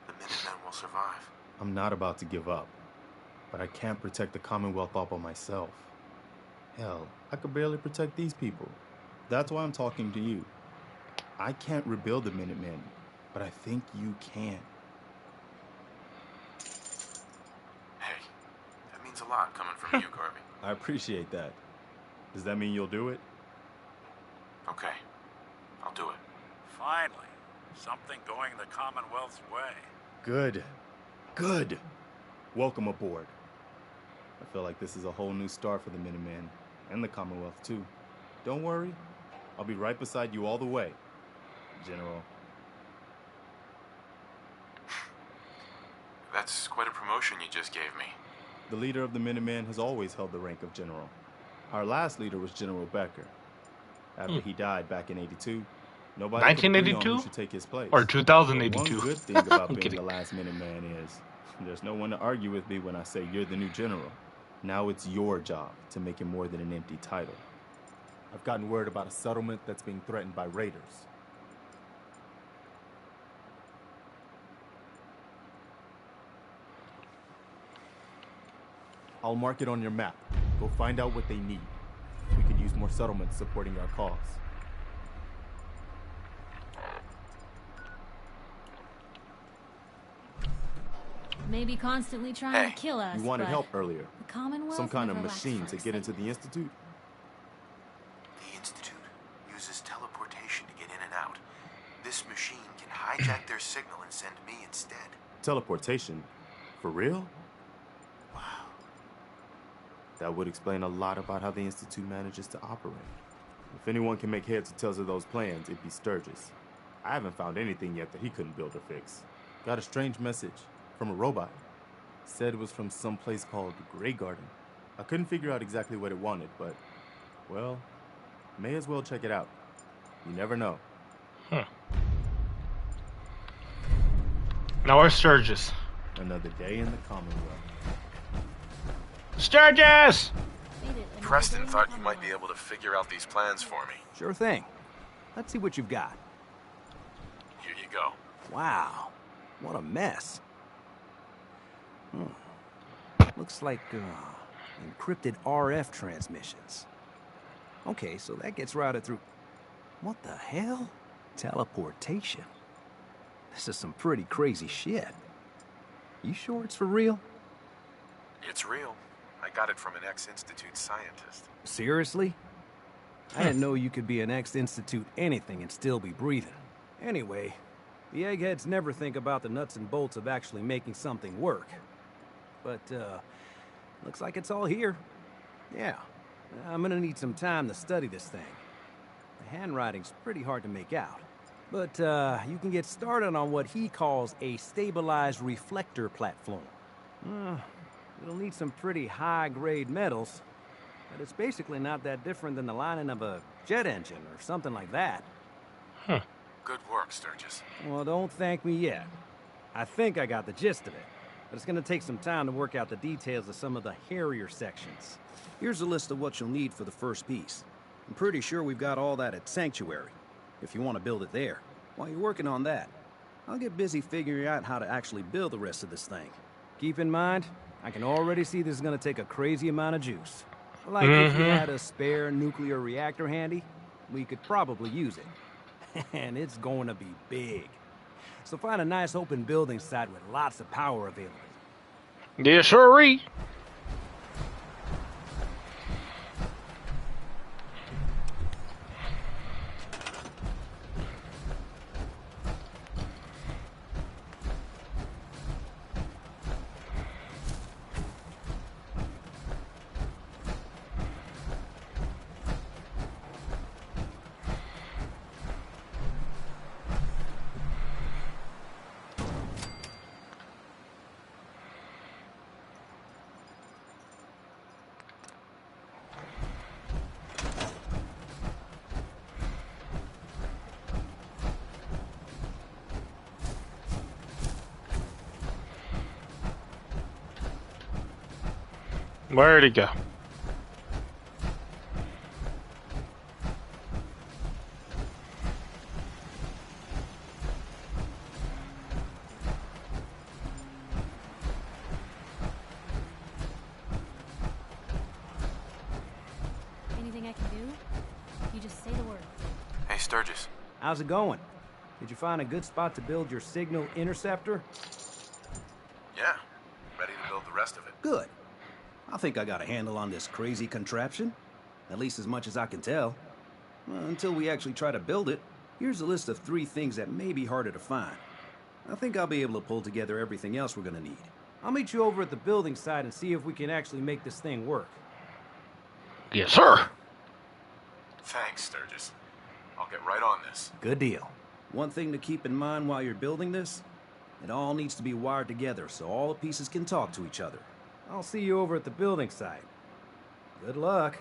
the Minutemen will survive. I'm not about to give up, but I can't protect the Commonwealth all by myself. Hell, I could barely protect these people. That's why I'm talking to you. I can't rebuild the Minutemen, but I think you can. Hey, that means a lot coming from you, Garvey. I appreciate that. Does that mean you'll do it? Okay, I'll do it. Finally, something going the Commonwealth's way. Good. Good. Welcome aboard. I feel like this is a whole new start for the Minutemen, and the Commonwealth too. Don't worry, I'll be right beside you all the way, General. That's quite a promotion you just gave me. The leader of the Minutemen has always held the rank of General. Our last leader was General Becker. After he died back in '82, nobody 1982 should take his place. or 2082. One good thing about being kidding. the last Minuteman is there's no one to argue with me when I say you're the new general. Now it's your job to make it more than an empty title. I've gotten word about a settlement that's being threatened by raiders. I'll mark it on your map. Go find out what they need. We could use more settlements supporting our cause. Maybe constantly trying to kill us. You wanted but help earlier. The Commonwealth Some kind of never lacks machine to folks get that- into the Institute? The Institute uses teleportation to get in and out. This machine can hijack their signal and send me instead. Teleportation? For real? Wow. That would explain a lot about how the Institute manages to operate. If anyone can make heads or tails of those plans, it'd be Sturgis. I haven't found anything yet that he couldn't build or fix. Got a strange message from a robot. Said it was from some place called Grey Garden. I couldn't figure out exactly what it wanted, but, well, may as well check it out. You never know. Now where's Sturgis? Another day in the Commonwealth. Sturgis! Preston thought you might be able to figure out these plans for me. Sure thing. Let's see what you've got. Here you go. Wow. What a mess. Looks like encrypted RF transmissions. Okay, so that gets routed through... What the hell? Teleportation. This is some pretty crazy shit. You sure it's for real? It's real. I got it from an ex-Institute scientist. Seriously? I didn't know you could be an ex-Institute anything and still be breathing. Anyway, the eggheads never think about the nuts and bolts of actually making something work. But, looks like it's all here. Yeah, I'm gonna need some time to study this thing. The handwriting's pretty hard to make out. But, you can get started on what he calls a stabilized reflector platform. It'll need some pretty high-grade metals, but it's basically not that different than the lining of a jet engine or something like that. Good work, Sturgis. Well, don't thank me yet. I think I got the gist of it, but it's gonna take some time to work out the details of some of the hairier sections. Here's a list of what you'll need for the first piece. I'm pretty sure we've got all that at Sanctuary, if you want to build it there. While you're working on that, I'll get busy figuring out how to actually build the rest of this thing. Keep in mind, I can already see this is gonna take a crazy amount of juice. Like if we had a spare nuclear reactor handy, we could probably use it. And it's going to be big. So find a nice open building site with lots of power available. Yeah, sure. Where'd he go? Anything I can do? You just say the word. Hey, Sturgis. How's it going? Did you find a good spot to build your signal interceptor? Yeah. Ready to build the rest of it. Good. I think I got a handle on this crazy contraption. At least as much as I can tell. Until we actually try to build it, here's a list of 3 things that may be harder to find. I think I'll be able to pull together everything else we're gonna need. I'll meet you over at the building site and see if we can actually make this thing work. Yes, sir. Thanks, Sturgis. I'll get right on this. Good deal. One thing to keep in mind while you're building this, it all needs to be wired together so all the pieces can talk to each other. I'll see you over at the building site. Good luck.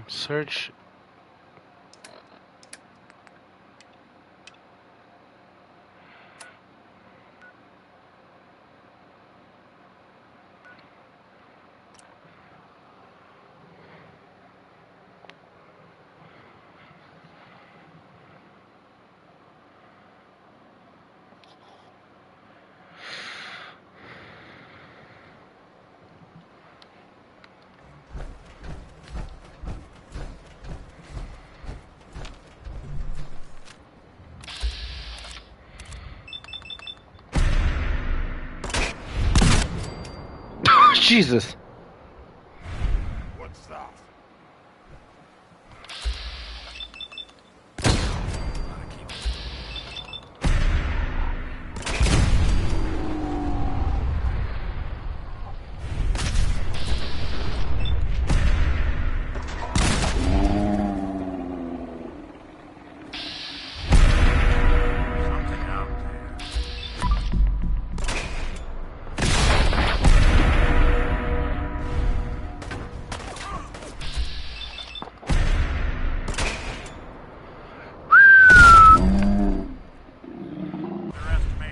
Search. Jesus. What's that? Underestimate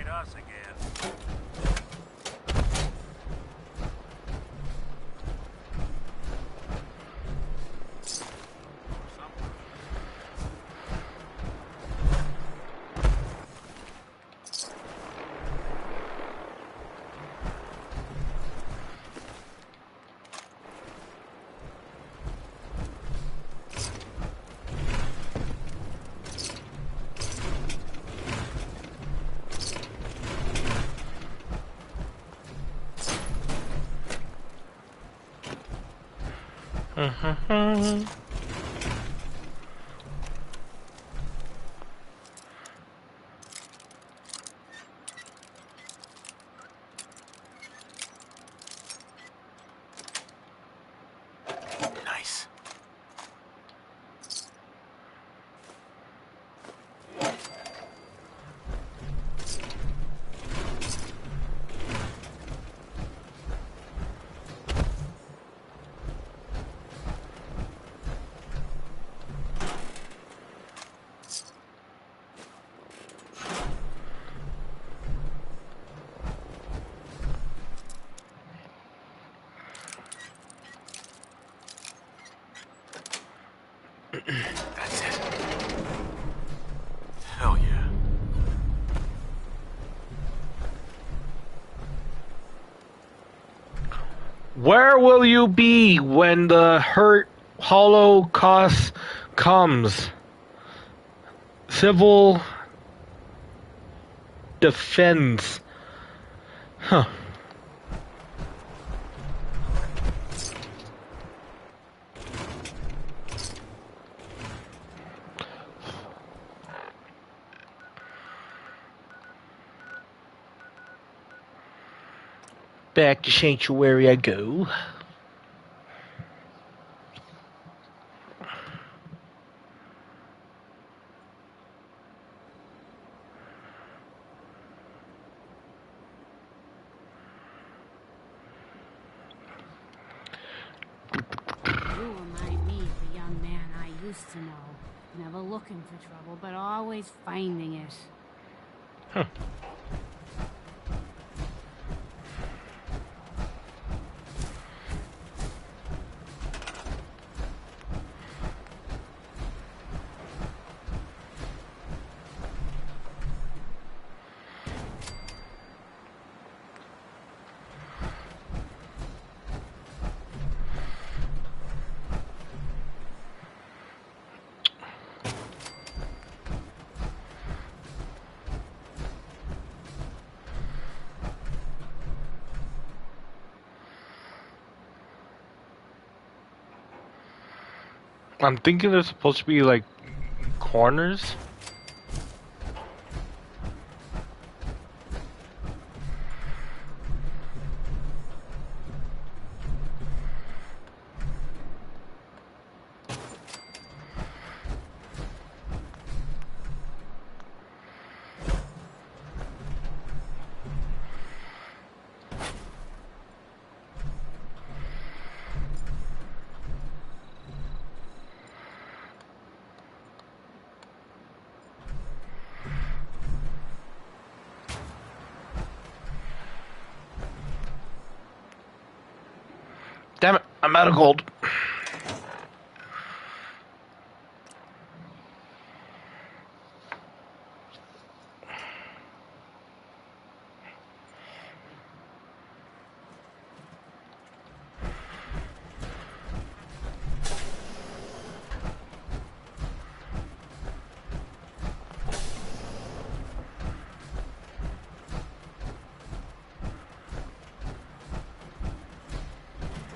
us again. Nice. That's it. Hell yeah. Where will you be when the Holocaust comes? Civil defense. Huh. Back to Sanctuary I go. You remind me of a young man I used to know. Never looking for trouble, but always finding it. Huh. I'm thinking there's supposed to be like corners. Damn it, I'm out of gold.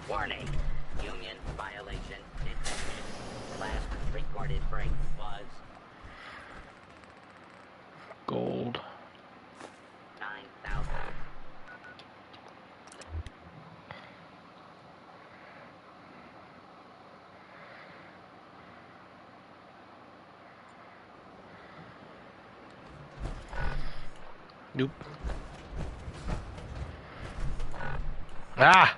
Warning. Union violation detected. Last recorded break was Gold. 9,000. Nope. Ah!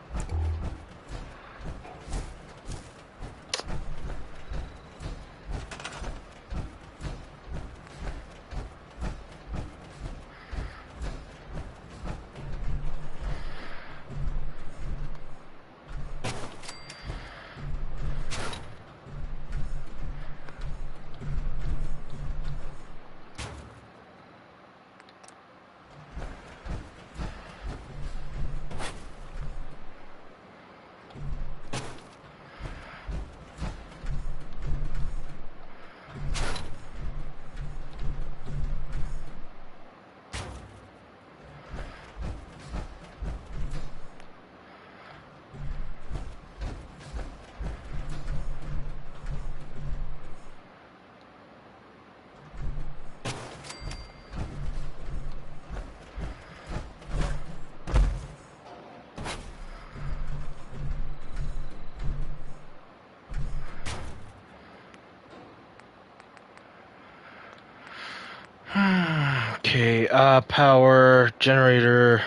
Okay, power generator.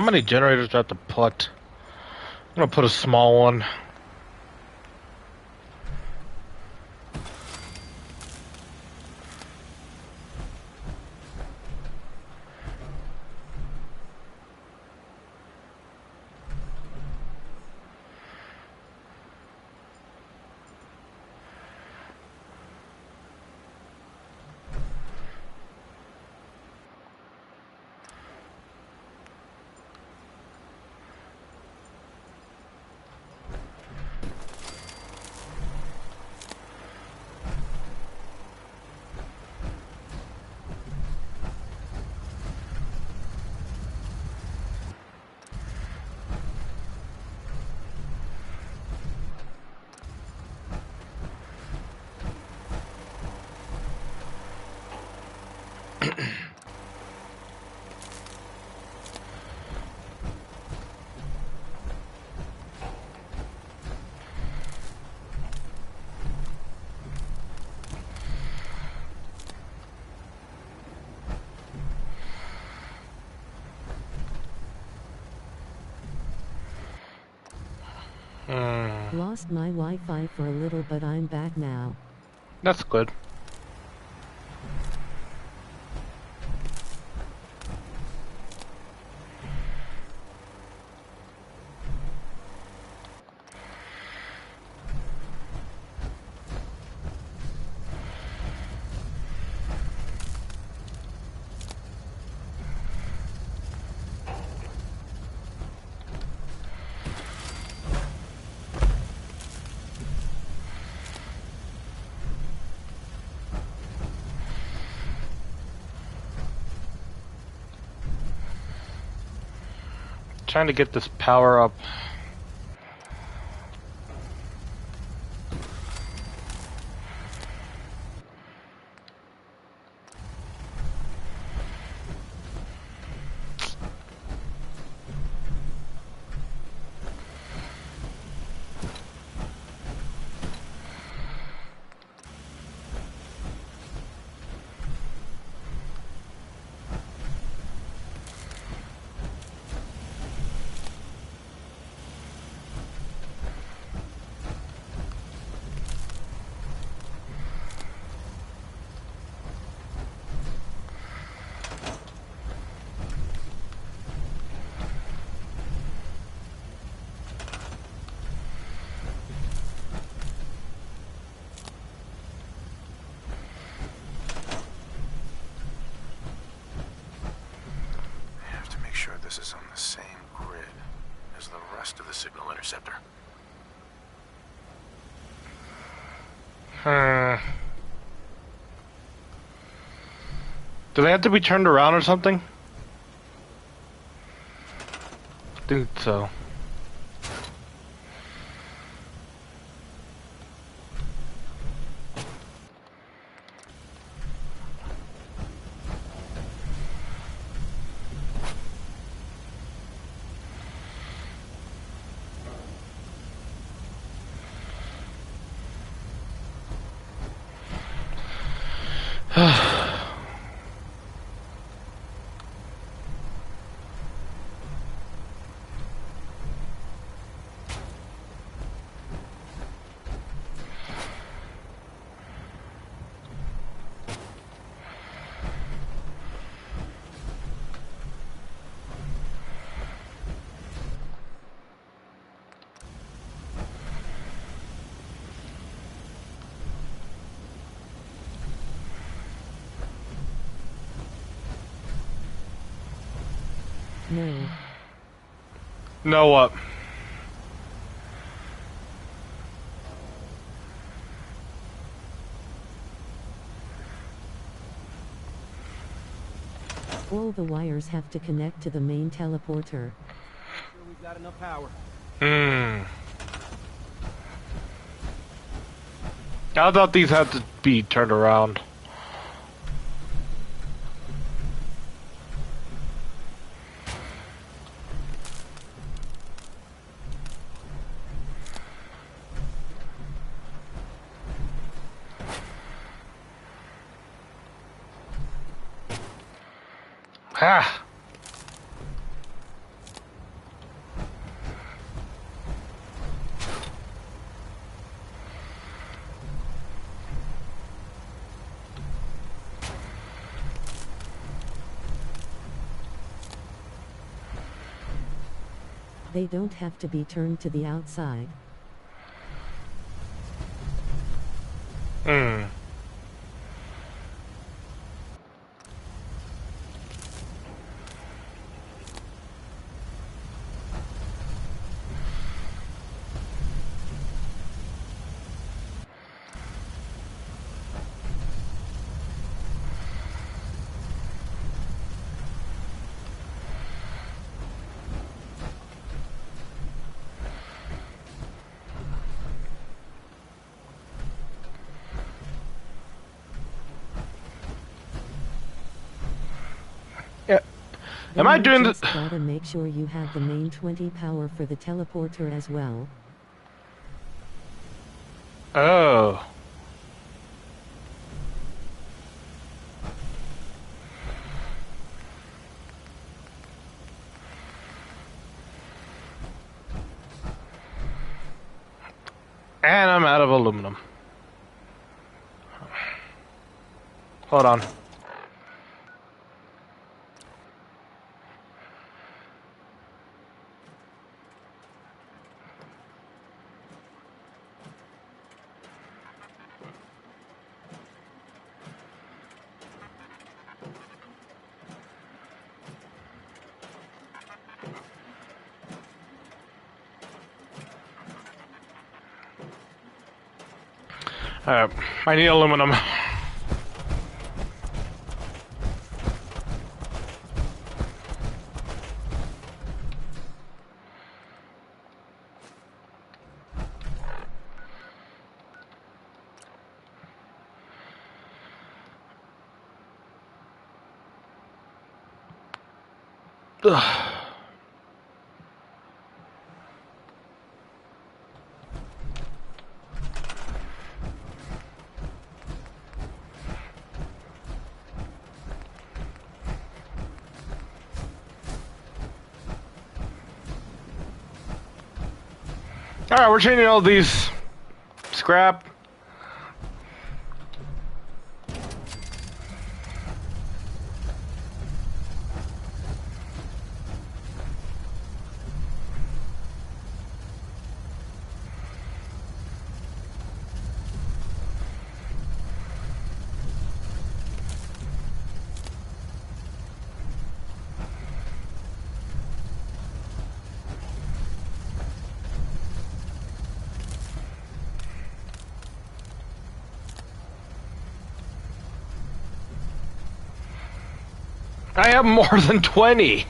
How many generators do I have to put? I'm gonna put a small one. Lost my Wi-Fi for a little, but I'm back now. That's good. Trying to get this power up. This is on the same grid as the rest of the signal interceptor. Do they have to be turned around or something? I think so. No. No what? All the wires have to connect to the main teleporter. Sure we've got enough power. I thought these had to be turned around. Ah. They don't have to be turned to the outside. Hmm. Am I doing this? Gotta make sure you have the main 20 power for the teleporter as well. Oh. And I'm out of aluminum. Hold on. Alright, I need aluminum. Ugh. Alright, we're changing all these scrap. I have more than 20.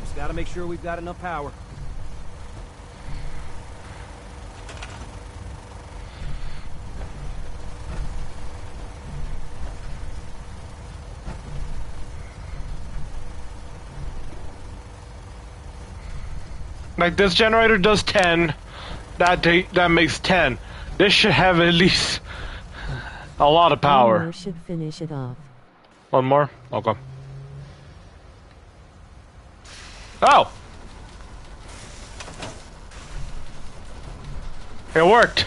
Just gotta make sure we've got enough power. Like this generator does 10. That makes 10. This should have at least a lot of power. One more should finish it off. One more? Okay. Oh! It worked.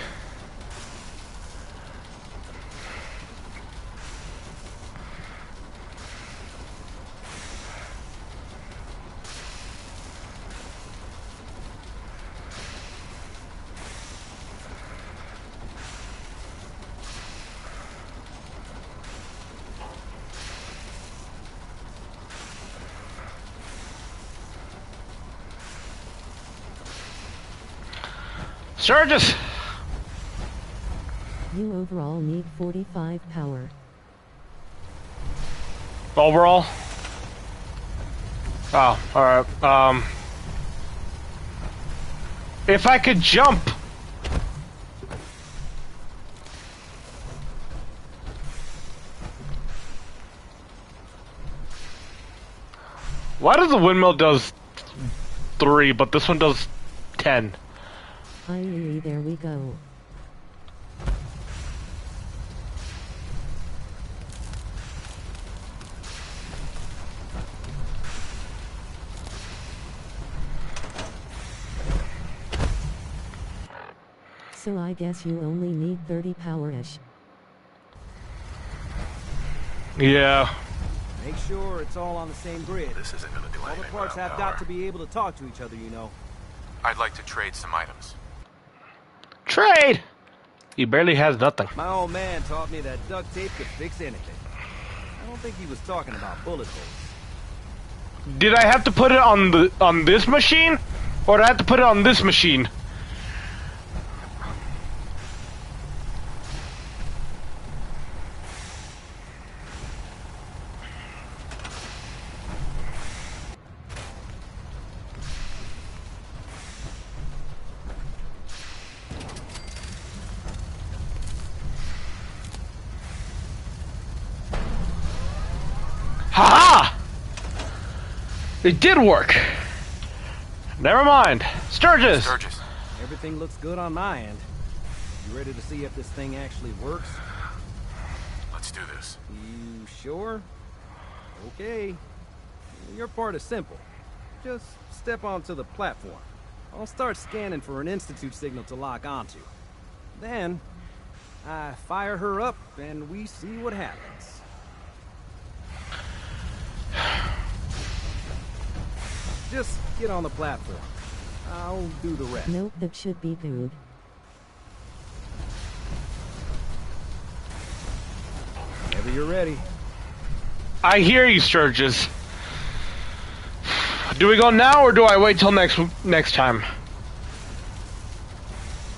Surges! You overall need 45 power. Overall? Oh, alright. If I could jump! Why does the windmill does 3, but this one does 10? Finally, there we go. So I guess you only need 30 power-ish. Yeah. Make sure it's all on the same grid. This isn't gonna do All the anything parts without have power. got to be able to talk to each other, you know. I'd like to trade some items. Trade! He barely has nothing. My old man taught me that duct tape could fix anything. I don't think he was talking about bullet holes. Did I have to put it on this machine? Or did I have to put it on this machine? Ha-ha! It did work. Never mind. Sturgis! Sturgis. Everything looks good on my end. You ready to see if this thing actually works? Let's do this. You sure? Okay. Your part is simple. Just step onto the platform. I'll start scanning for an Institute signal to lock onto. Then, I fire her up and we see what happens. Just get on the platform. I'll do the rest. Nope, that should be good. Whenever you're ready. I hear you, Sturgis. Do we go now or do I wait till next time?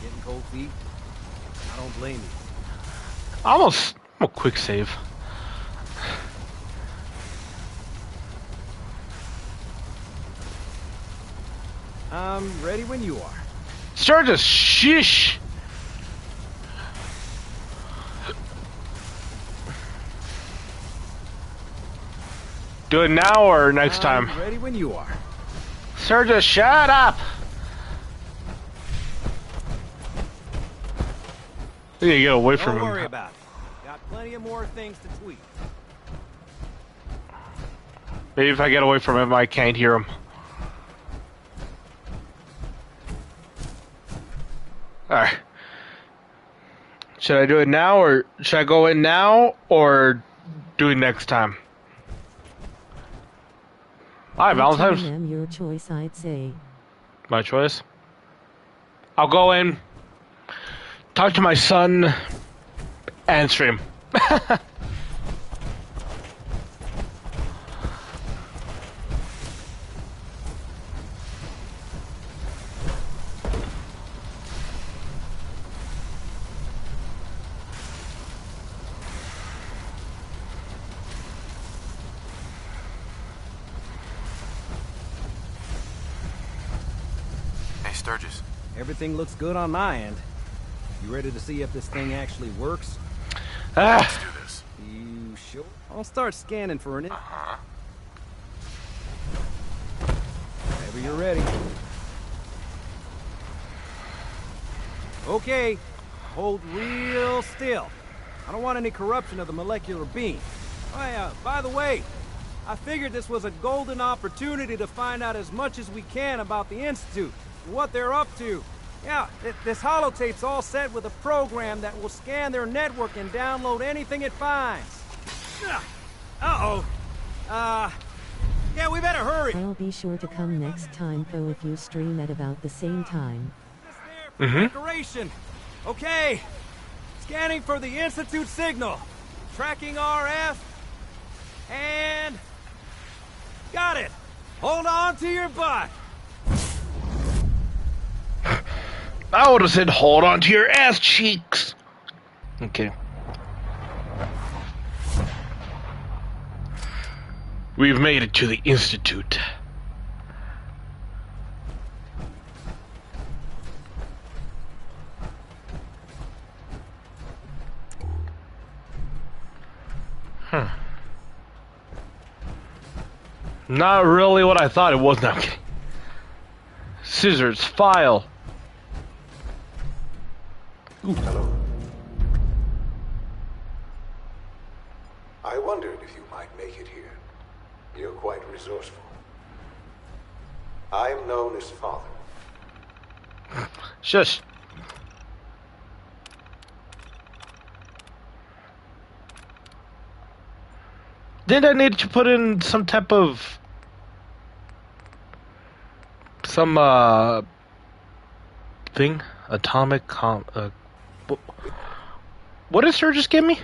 Getting cold feet? I don't blame you. I'm a quick save. I'm ready when you are. Sturgis, shish! Do it now or next time? Ready when you are. Sturgis, shut up! You need to get away from him. Don't worry about it. Got plenty of more things to tweak. Maybe if I get away from him, I can't hear him. Alright. Should I do it now, or should I go in now, or do it next time? Hi, Valentine's. Your choice, I'd say. My choice? I'll go in, talk to my son, and stream. Sturgis. Everything looks good on my end. You ready to see if this thing actually works? Let's do this. You sure? I'll start scanning for an... Whenever you're ready. Okay. Hold real still. I don't want any corruption of the molecular beam. Oh, by the way, I figured this was a golden opportunity to find out as much as we can about the Institute. What they're up to. Yeah, this holotape's all set with a program that will scan their network and download anything it finds. Uh-oh. Yeah, we better hurry. I'll be sure to come next time, though, if you stream at about the same time. Decoration. Okay. Scanning for the Institute signal. Tracking RF. And... got it. Hold on to your butt. I would have said, hold on to your ass cheeks. Okay. We've made it to the Institute. Not really what I thought it was. Now, scissors, file. Ooh. Hello. I wondered if you might make it here. You're quite resourceful. I am known as Father. Shush. Didn't I need to put in some type of thing? Atomic what did Sir just give me?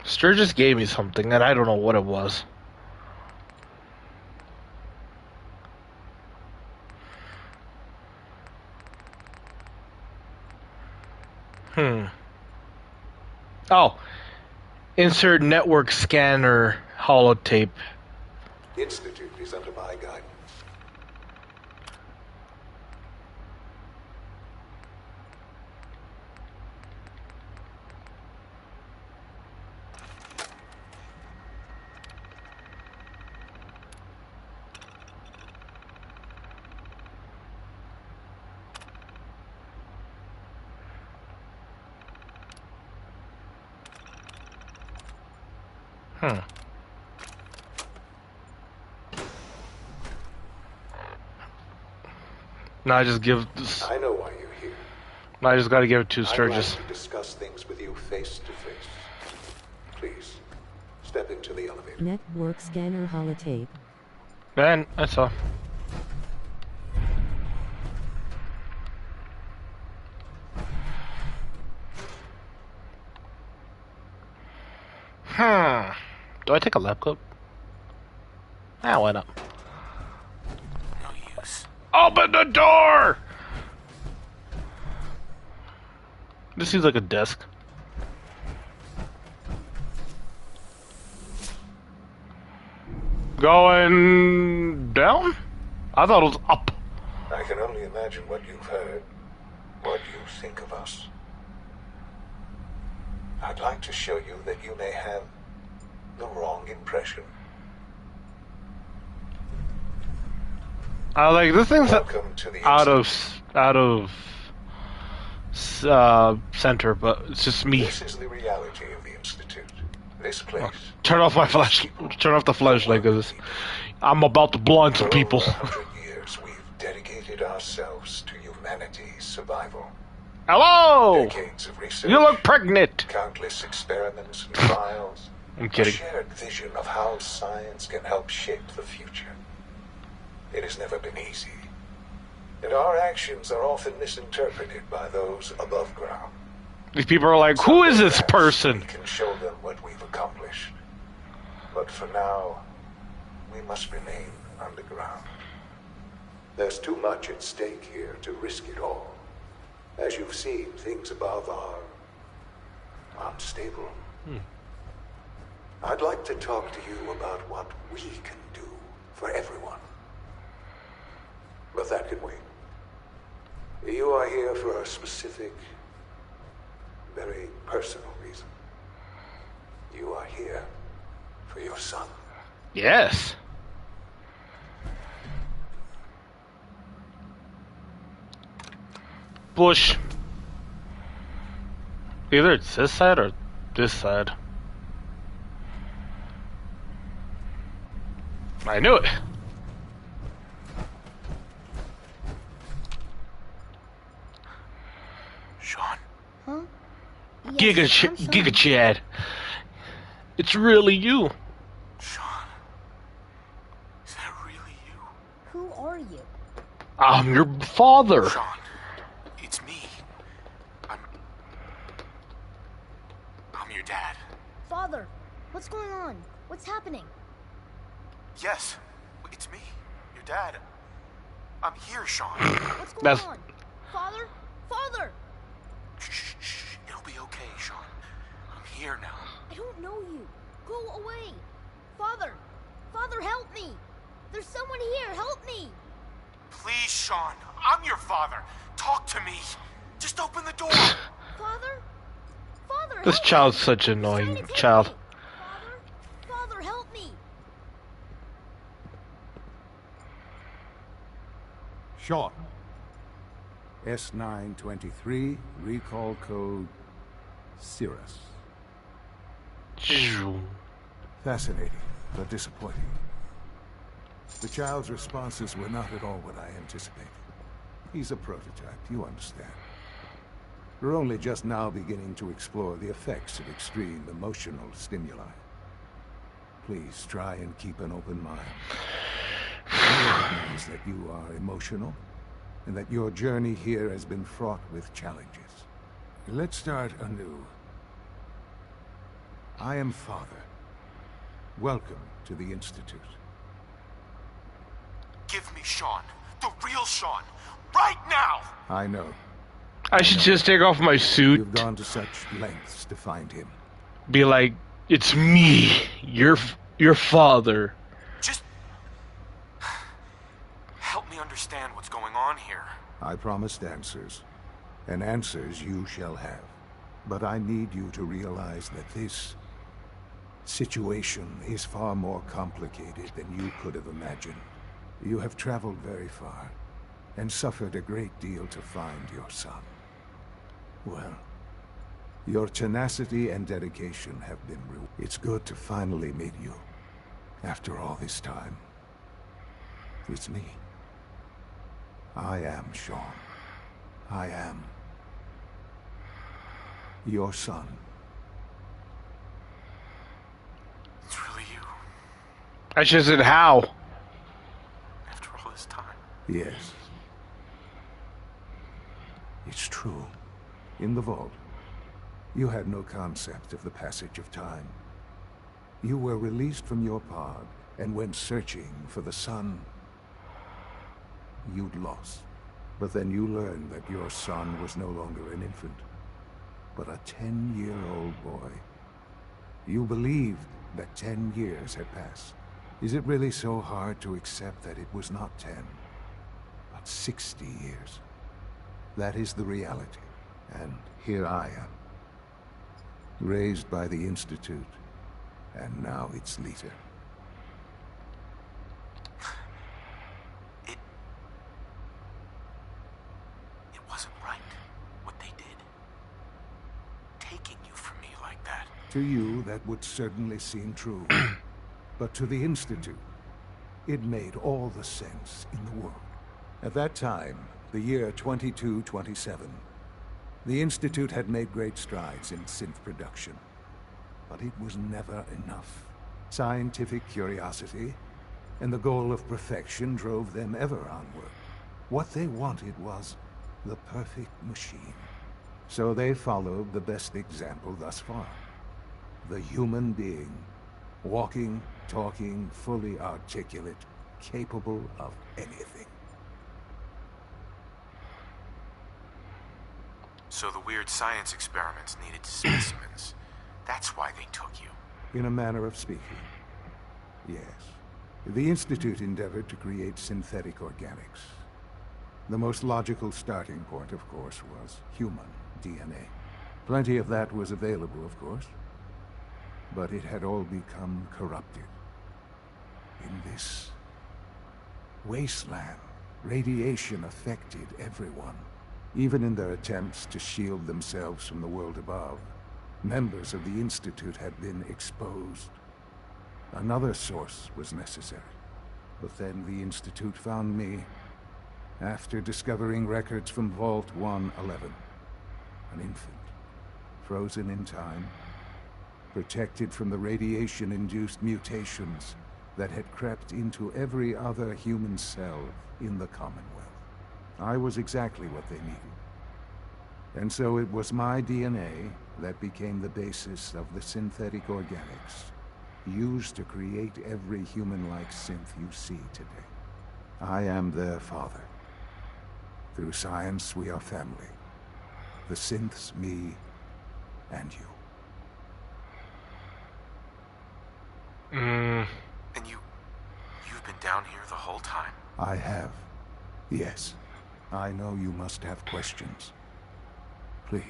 Sturgis gave me something, and I don't know what it was. Oh. Insert network scanner holotape. Institute is under my guidance. Now I just give this. I know why you're here. Now I just gotta give it to Sturgis. I'd like to discuss things with you face to face. Please, step into the elevator. Network scanner holotape. Man, that's all. Do I take a lab coat? Ah, why not? No use. Open the door! This seems like a desk. Going down? I thought it was up. I can only imagine what you've heard, what you think of us. I'd like to show you that you may have the wrong impression. Like this thing's Welcome to the out of center, but it's just me. This is the reality of the Institute. This place. Turn off my flash. Turn off the flashlight, because I'm about to blind some people. For over 100 years, we've dedicated ourselves to humanity's survival. Hello! Decades of research. You look pregnant. Countless experiments and trials. I'm kidding. A shared vision of how science can help shape the future. It has never been easy. And our actions are often misinterpreted by those above ground. These people are like, who is this person? We can show them what we've accomplished. But for now, we must remain underground. There's too much at stake here to risk it all. As you've seen, things above are unstable. I'd like to talk to you about what we can do for everyone. But that can wait. You are here for a specific, very personal reason. You are here for your son. Yes. Bush. Either it's this side or this side. I knew it. Sean? Huh? Giga Chad. It's really you. Sean? Is that really you? Who are you? I'm your father. Sean, it's me. I'm your dad. Father, what's going on? What's happening? Yes, it's me, your dad. I'm here, Sean. What's going on? Father? Father! Shh. It'll be okay, Sean. I'm here now. I don't know you. Go away. Father! Father, help me! There's someone here. Help me! Please, Sean. I'm your father. Talk to me. Just open the door. Father? Father, This child's such an annoying child. Father, help me! Sean. S923, recall code Cirrus. Fascinating, but disappointing. The child's responses were not at all what I anticipated. He's a prototype, you understand. We're only just now beginning to explore the effects of extreme emotional stimuli. Please try and keep an open mind. I recognize that you are emotional, and that your journey here has been fraught with challenges. Let's start anew. I am Father. Welcome to the Institute. Give me Sean. The real Sean. Right now! I know. I should just take off my suit. You've gone to such lengths to find him. Be like, it's me, your father. Just help me understand what's going on here. I promised answers, and answers you shall have. But I need you to realize that this situation is far more complicated than you could have imagined. You have traveled very far, and suffered a great deal to find your son. Well, your tenacity and dedication have been rewarded. It's good to finally meet you, after all this time. It's me. I am Sean. I am your son. It's really you. I should have said how. After all this time. Yes. It's true. In the vault, you had no concept of the passage of time. You were released from your pod and went searching for the son you'd lost. But then you learned that your son was no longer an infant, but a 10-year-old boy. You believed that 10 years had passed. Is it really so hard to accept that it was not 10, but 60 years? That is the reality. And here I am, raised by the Institute, and now its leader. It wasn't right, what they did. Taking you from me like that. To you, that would certainly seem true. But to the Institute, it made all the sense in the world. At that time, the year 2227, the Institute had made great strides in synth production. But it was never enough. Scientific curiosity and the goal of perfection drove them ever onward. What they wanted was the perfect machine. So they followed the best example thus far. The human being. Walking, talking, fully articulate, capable of anything. So the weird science experiments needed specimens. That's why they took you. In a manner of speaking. Yes. The Institute endeavored to create synthetic organics. The most logical starting point, of course, was human DNA. Plenty of that was available, of course. But it had all become corrupted. In this wasteland, radiation affected everyone. Even in their attempts to shield themselves from the world above, members of the Institute had been exposed. Another source was necessary. But then the Institute found me after discovering records from Vault 111. An infant, frozen in time, protected from the radiation-induced mutations that had crept into every other human cell in the Commonwealth. I was exactly what they needed. And so it was my DNA that became the basis of the synthetic organics used to create every human-like synth you see today. I am their father. Through science, we are family. The synths, me, and you. And you've been down here the whole time? I have. Yes. I know you must have questions. Please.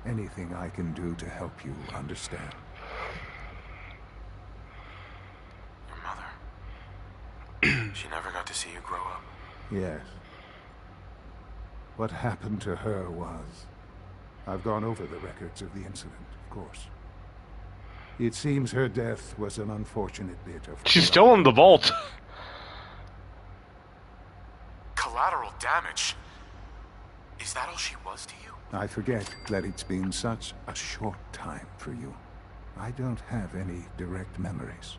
Anything I can do to help you understand. Your mother. She never got to see you grow up? Yes. What happened to her was... I've gone over the records of the incident, of course. It seems her death was an unfortunate bit of... She's still in the vault. Collateral damage? Is that all she was to you? I forget that it's been such a short time for you. I don't have any direct memories.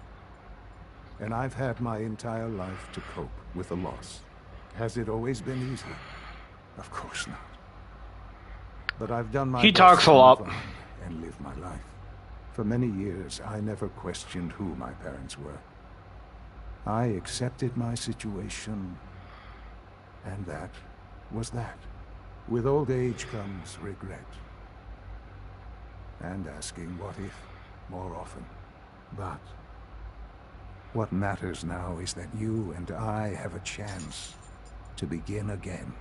And I've had my entire life to cope with the loss. Has it always been easy? Of course not. But I've done my He best talks to a lot. move on and live my life. For many years, I never questioned who my parents were. I accepted my situation, and that was that. With old age comes regret. And asking what if more often. But what matters now is that you and I have a chance to begin again.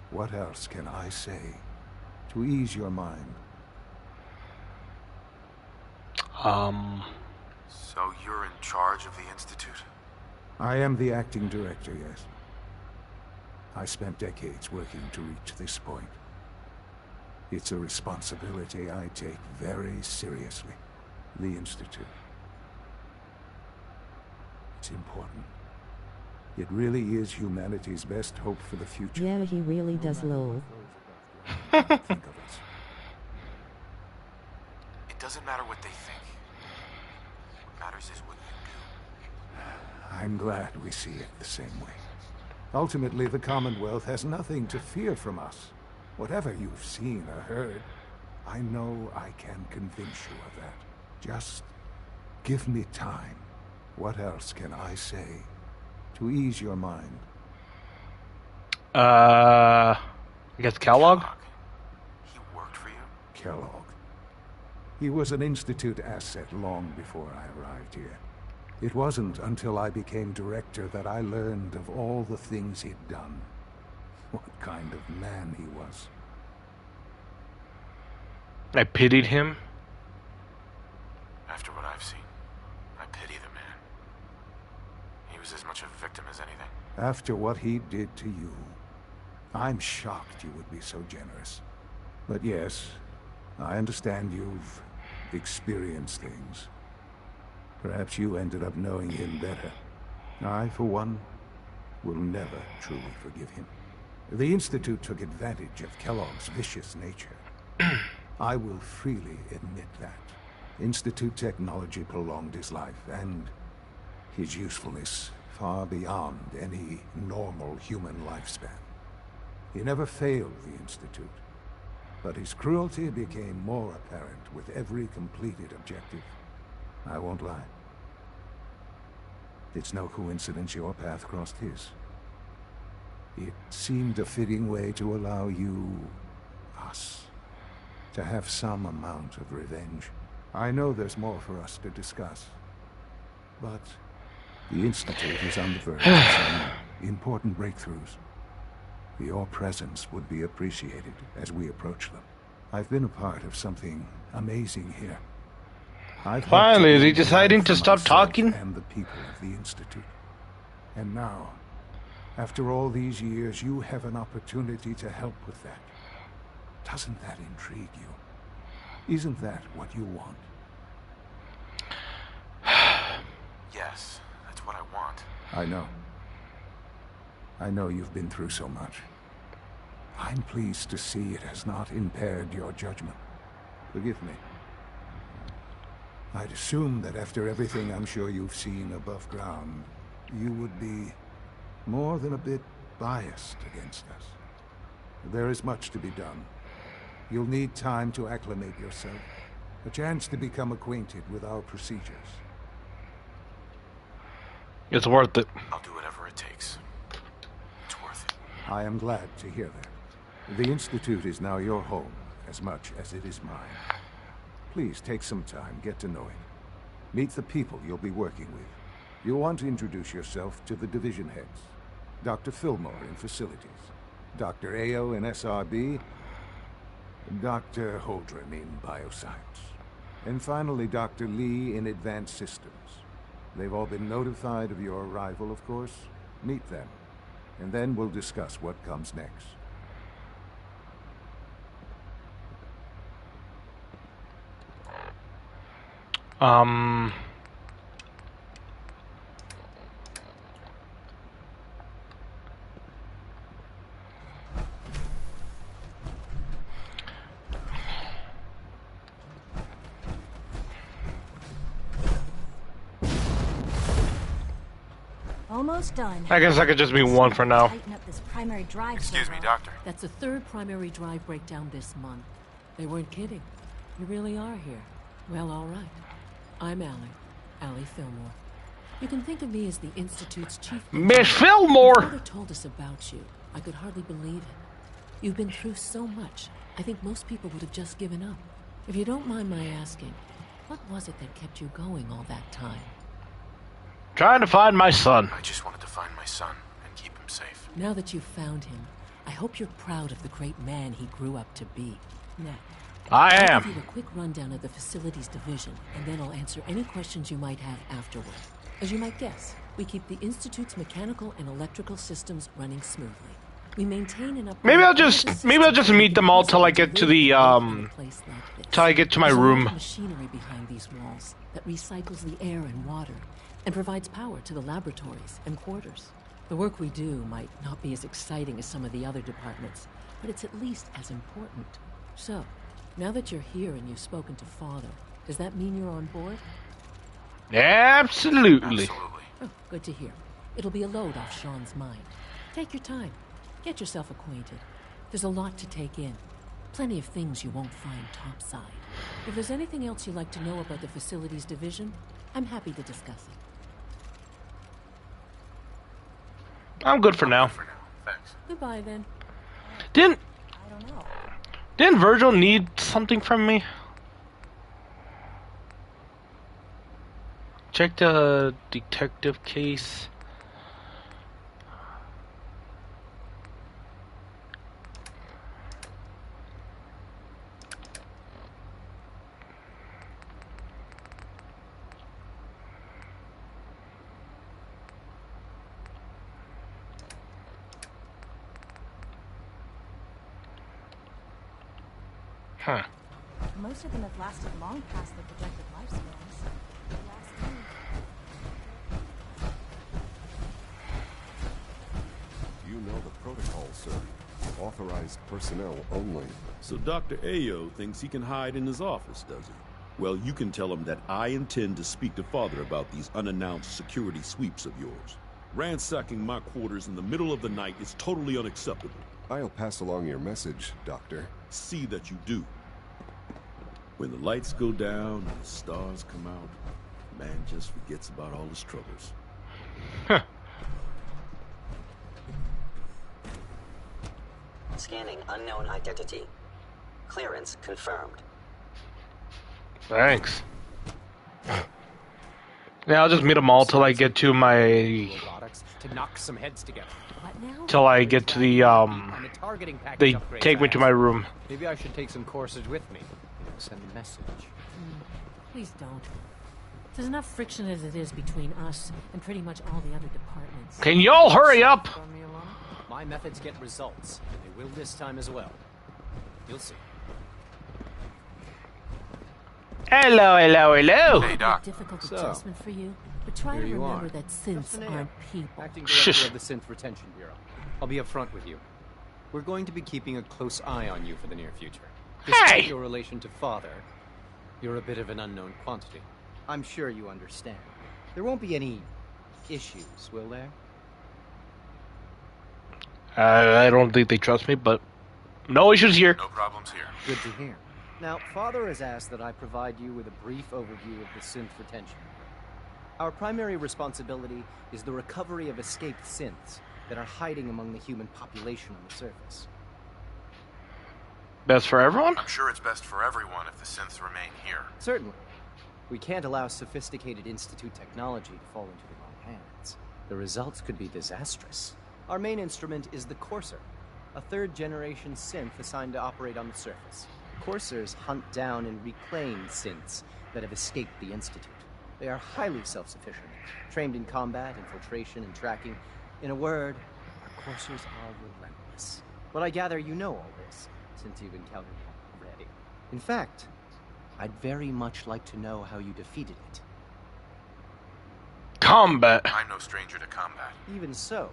What else can I say to ease your mind? So you're in charge of the Institute? I am the acting director, yes. I spent decades working to reach this point. It's a responsibility I take very seriously. The Institute. It's important. It really is humanity's best hope for the future. Yeah, he really does, lol. Think of us. It doesn't matter what they think. What matters is what you do. I'm glad we see it the same way. Ultimately, the Commonwealth has nothing to fear from us. Whatever you've seen or heard, I know I can convince you of that. Just give me time. What else can I say to ease your mind? I guess Kellogg? He worked for you? Kellogg. He was an Institute asset long before I arrived here. It wasn't until I became director that I learned of all the things he'd done. What kind of man he was. I pitied him. After what I've seen, I pity the man. He was as much a victim as anything. After what he did to you, I'm shocked you would be so generous. But yes, I understand you've experienced things. Perhaps you ended up knowing him better. I, for one, will never truly forgive him. The Institute took advantage of Kellogg's vicious nature. I will freely admit that. Institute technology prolonged his life, and his usefulness far beyond any normal human lifespan. He never failed the Institute, but his cruelty became more apparent with every completed objective. I won't lie. It's no coincidence your path crossed his. It seemed a fitting way to allow you, us, to have some amount of revenge. I know there's more for us to discuss, but the Institute is on the verge of some important breakthroughs. Your presence would be appreciated as we approach them. I've been a part of something amazing here. Finally, is he deciding to stop talking? And the people of the Institute. And now, after all these years, you have an opportunity to help with that. Doesn't that intrigue you? Isn't that what you want? Yes, that's what I want. I know. I know you've been through so much. I'm pleased to see it has not impaired your judgment. Forgive me. I'd assume that after everything I'm sure you've seen above ground, you would be more than a bit biased against us. There is much to be done. You'll need time to acclimate yourself, a chance to become acquainted with our procedures. It's worth it. I'll do whatever it takes. It's worth it. I am glad to hear that. The Institute is now your home, as much as it is mine. Please take some time, get to know it. Meet the people you'll be working with. You'll want to introduce yourself to the division heads. Dr. Fillmore in Facilities, Dr. Ayo in SRB, Dr. Holdren in Bioscience, and finally Dr. Lee in Advanced Systems. They've all been notified of your arrival, of course. Meet them, and then we'll discuss what comes next. Um. Almost done. I guess I could just be one for now. Tighten up this primary drive. Excuse me, Doctor. That's the third primary drive breakdown this month. They weren't kidding. You really are here. Well, all right. I'm Allie Fillmore. You can think of me as the Institute's chief. Miss Fillmore! When Father told us about you, I could hardly believe it. You've been through so much. I think most people would have just given up. If you don't mind my asking, what was it that kept you going all that time? Trying to find my son. I just wanted to find my son and keep him safe. Now that you've found him, I hope you're proud of the great man he grew up to be. Now, I I'll am. give you a quick rundown of the facilities division, and then I'll answer any questions you might have afterward. As you might guess, we keep the Institute's mechanical and electrical systems running smoothly. We maintain and upgrade. Maybe I'll just meet them all till I get to the till I get to my There's a lot of room. machinery behind these walls that recycles the air and water and provides power to the laboratories and quarters. The work we do might not be as exciting as some of the other departments, but it's at least as important. So, now that you're here and you've spoken to Father, does that mean you're on board? Absolutely. Oh, good to hear. It'll be a load off Sean's mind. Take your time. Get yourself acquainted. There's a lot to take in. Plenty of things you won't find topside. If there's anything else you'd like to know about the facilities division, I'm happy to discuss it. I'm good for now. Thanks. Goodbye, then. Didn't I don't know. didn't Virgil need something from me? Check the detective case. Huh. Most of them have lasted long past their projected lifespans. You know the protocol, sir. Authorized personnel only. So Dr. Ayo thinks he can hide in his office, does he? Well, you can tell him that I intend to speak to Father about these unannounced security sweeps of yours. Ransacking my quarters in the middle of the night is totally unacceptable. I'll pass along your message, Doctor. See that you do. When the lights go down and the stars come out, man just forgets about all his troubles. Huh. Scanning unknown identity. Clearance confirmed. Thanks. Yeah, I'll just meet them all till I get to my to knock some heads together. till I get to the they take me to my room. Maybe I should take some courses with me. Send a message. Please don't. There's enough friction as it is between us and pretty much all the other departments. Can y'all hurry up? My methods get results. They will this time as well. You'll see. Hello, hello, hello. Hey, Doc. Difficult adjustment for you, but try Here to you remember are. that synths aren't people. Acting Director of the Synth Retention Bureau. I'll be upfront with you. We're going to be keeping a close eye on you for the near future. Despite your relation to Father, you're a bit of an unknown quantity. I'm sure you understand. There won't be any issues, will there? I don't think they trust me, but no issues here. No problems here. Good to hear. Now, Father has asked that I provide you with a brief overview of the synth retention. Our primary responsibility is the recovery of escaped synths that are hiding among the human population on the surface. Best for everyone? I'm sure it's best for everyone if the synths remain here. Certainly. We can't allow sophisticated Institute technology to fall into the wrong hands. The results could be disastrous. Our main instrument is the Courser, a third-generation synth assigned to operate on the surface. Coursers hunt down and reclaim synths that have escaped the Institute. They are highly self-sufficient, trained in combat, infiltration, and tracking. In a word, our Coursers are relentless. But I gather you know all this, since you've encountered one already. In fact, I'd very much like to know how you defeated it. Combat. I'm no stranger to combat. Even so,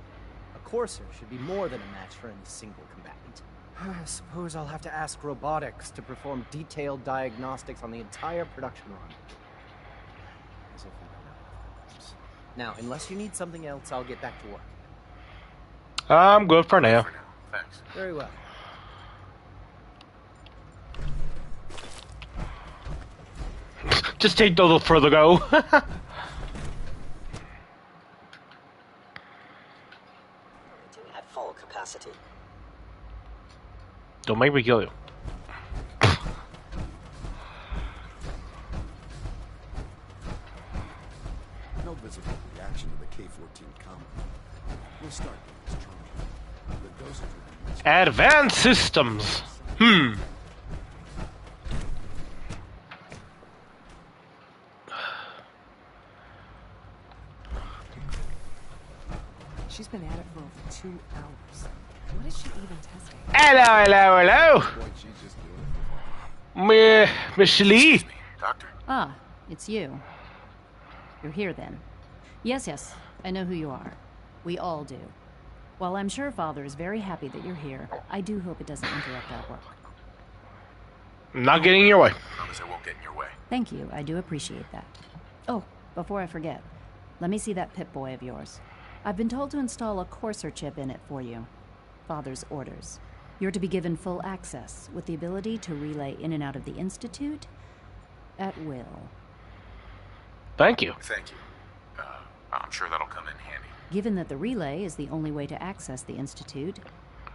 a Courser should be more than a match for any single combatant. I suppose I'll have to ask robotics to perform detailed diagnostics on the entire production run. As if we don't have problems. Now, unless you need something else, I'll get back to work. I'm good for now. Thanks. Very well. Just take a little further go. Operating at full capacity. Don't make me kill you. No visible reaction to the K-14 combat. We'll start with this charge. The dosage will be much. Advanced systems. She's been at it for over 2 hours. What is she even testing? Hello. Boy, she's just doing it for fun. Miss Lee. Doctor. Ah, it's you. You're here then. Yes, I know who you are. We all do. While I'm sure Father is very happy that you're here, I do hope it doesn't interrupt our work. Not getting in your way. Promise I won't get in your way. Thank you, I do appreciate that. Oh, before I forget, let me see that Pip-Boy of yours. I've been told to install a Courser chip in it for you. Father's orders. You're to be given full access, with the ability to relay in and out of the Institute at will. Thank you. Thank you. I'm sure that'll come in handy. Given that the relay is the only way to access the Institute,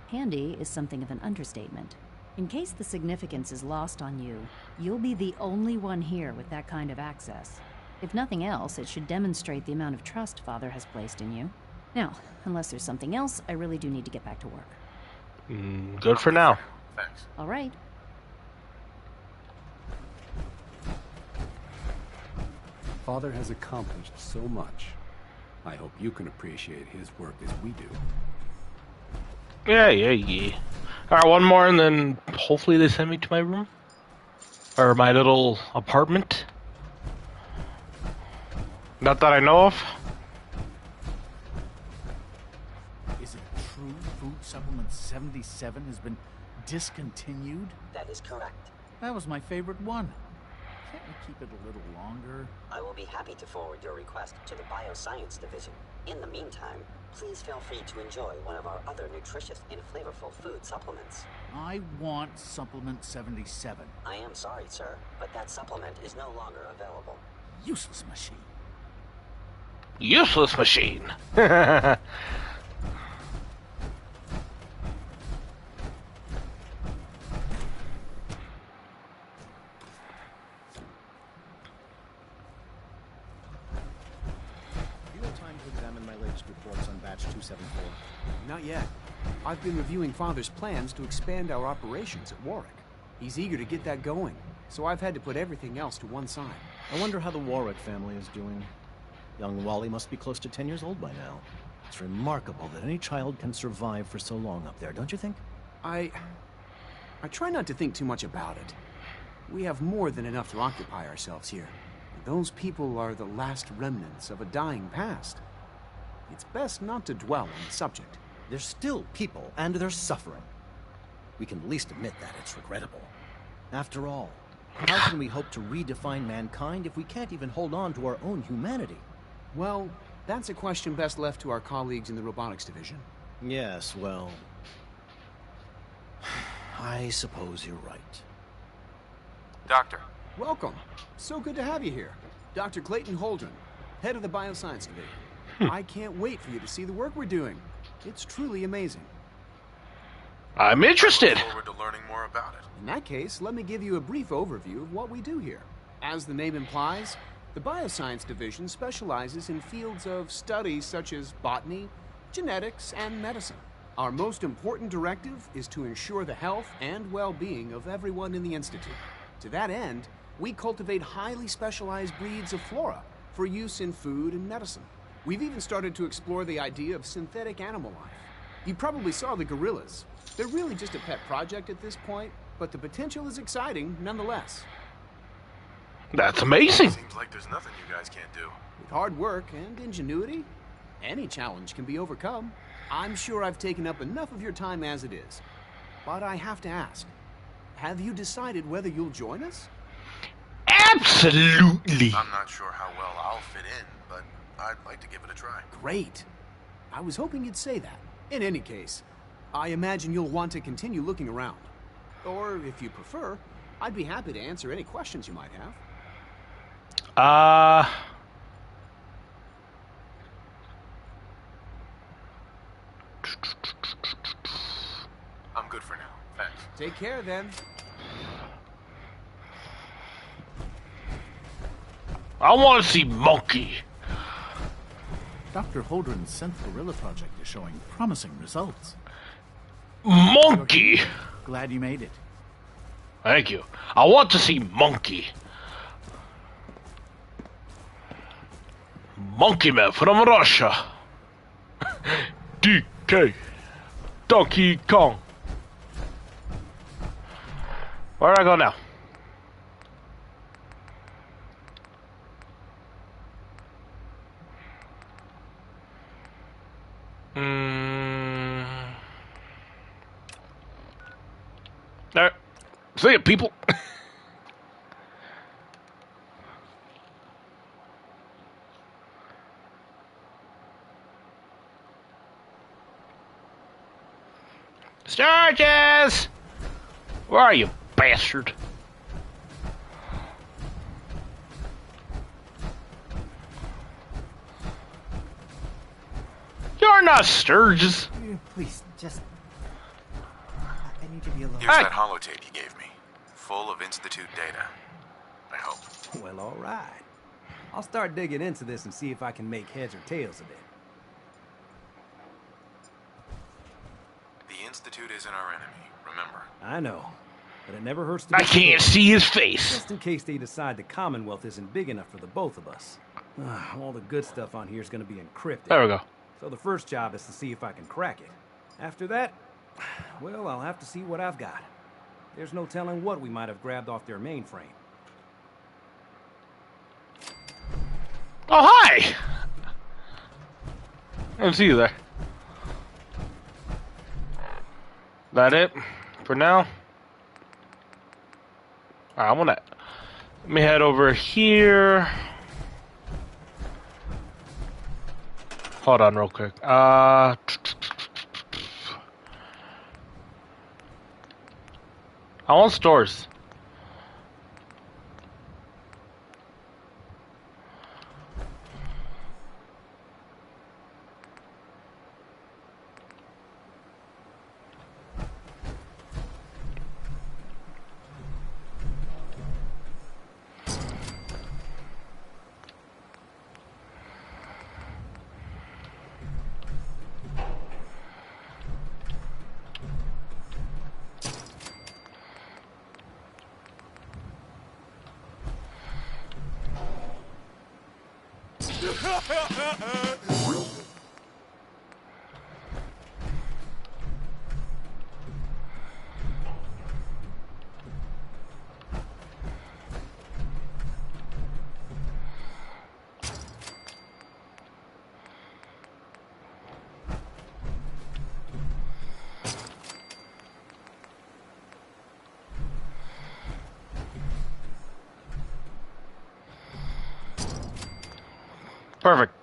handy is something of an understatement. In case the significance is lost on you, you'll be the only one here with that kind of access. If nothing else, it should demonstrate the amount of trust Father has placed in you. Now, unless there's something else, I really do need to get back to work. Good for now. Thanks. All right. Father has accomplished so much. I hope you can appreciate his work as we do. Yeah. Alright, one more and then hopefully they send me to my room. Or my little apartment. Not that I know of. Is it true Food Supplement 77 has been discontinued? That is correct. That was my favorite one. Can't we keep it a little longer? I will be happy to forward your request to the Bioscience Division. In the meantime, please feel free to enjoy one of our other nutritious and flavorful food supplements. I want Supplement 77. I am sorry, sir, but that supplement is no longer available. Useless machine. Useless machine. Reports on batch 274. Not yet. I've been reviewing Father's plans to expand our operations at Warwick. He's eager to get that going, so I've had to put everything else to one side. I wonder how the Warwick family is doing. Young Wally must be close to 10 years old by now. It's remarkable that any child can survive for so long up there, don't you think? I try not to think too much about it. We have more than enough to occupy ourselves here. Those people are the last remnants of a dying past. It's best not to dwell on the subject. They're still people, and they're suffering. We can at least admit that it's regrettable. After all, how can we hope to redefine mankind if we can't even hold on to our own humanity? Well, that's a question best left to our colleagues in the robotics division. Yes, well... I suppose you're right. Doctor. Welcome. So good to have you here. Dr. Clayton Holdren, head of the Bioscience Division. I can't wait for you to see the work we're doing. It's truly amazing. I'm interested. I look forward to learning more about it. In that case, let me give you a brief overview of what we do here. As the name implies, the Bioscience Division specializes in fields of studies such as botany, genetics, and medicine. Our most important directive is to ensure the health and well-being of everyone in the Institute. To that end, we cultivate highly specialized breeds of flora for use in food and medicine. We've even started to explore the idea of synthetic animal life. You probably saw the gorillas. They're really just a pet project at this point, but the potential is exciting nonetheless. That's amazing. Seems like there's nothing you guys can't do. With hard work and ingenuity, any challenge can be overcome. I'm sure I've taken up enough of your time as it is. But I have to ask, have you decided whether you'll join us? Absolutely. I'm not sure how well I'll fit in, but I'd like to give it a try. Great. I was hoping you'd say that. In any case, I imagine you'll want to continue looking around. Or, if you prefer, I'd be happy to answer any questions you might have. I'm good for now. Thanks. Take care, then. I want to see Monkey. Dr. Holdren's synth gorilla project is showing promising results. Monkey! Glad you made it. Thank you. I want to see Monkey. Monkey Man from Russia. DK. Donkey Kong. Where do I go now? Alright. See ya, people. Sturgis! Where are you, bastard? You're not Sturgis. Please, just... I need to be alone. Here's that holotape you gave me. Full of Institute data. I hope. Well, all right. I'll start digging into this and see if I can make heads or tails of it. The Institute isn't our enemy, remember? I know, but it never hurts to... I can't see his face. Just in case they decide the Commonwealth isn't big enough for the both of us. All the good stuff on here is going to be encrypted. There we go. So the first job is to see if I can crack it. After that, well, I'll have to see what I've got. There's no telling what we might have grabbed off their mainframe. Oh, hi! I didn't see you there. That it for now? Alright, let me head over here. Hold on real quick. I want stores. Perfect.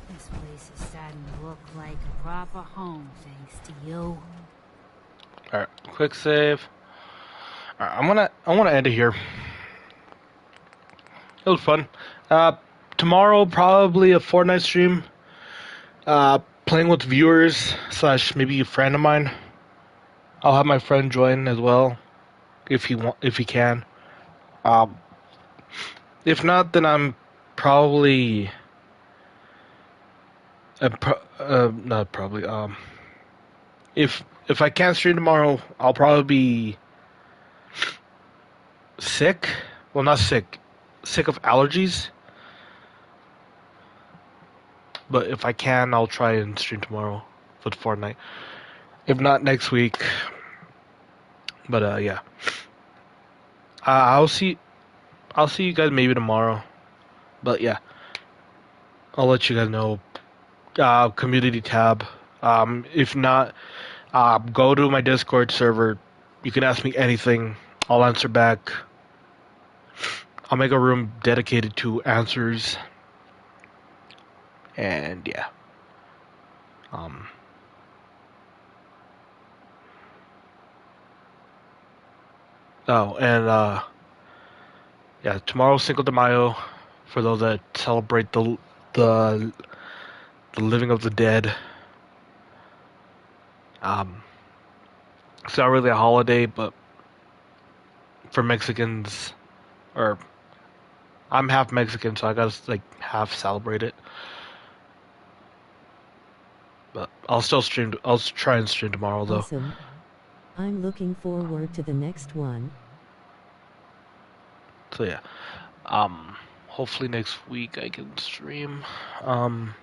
This place is starting to look like a proper home, thanks to you. Alright, quick save. Alright, I wanna end it here. It was fun. Tomorrow probably a Fortnite stream. Playing with viewers / maybe a friend of mine. I'll have my friend join as well, if he can. If not, then I'm probably not probably if I can't stream tomorrow, I'll probably be sick. Well, not sick. sick of allergies. But if I can, I'll try and stream tomorrow with Fortnite. If not, next week. But yeah. I'll see you guys maybe tomorrow. But yeah. I'll let you guys know. Community tab. If not, go to my Discord server. You can ask me anything. I'll answer back. I'll make a room dedicated to answers. And yeah. Oh, and yeah, tomorrow's Cinco de Mayo for those that celebrate the living of the dead. It's not really a holiday, but for Mexicans, or I'm half Mexican, so I gotta like half celebrate it. But I'll still stream. I'll try and stream tomorrow though. Awesome. I'm looking forward to the next one. So yeah, hopefully next week I can stream. Let me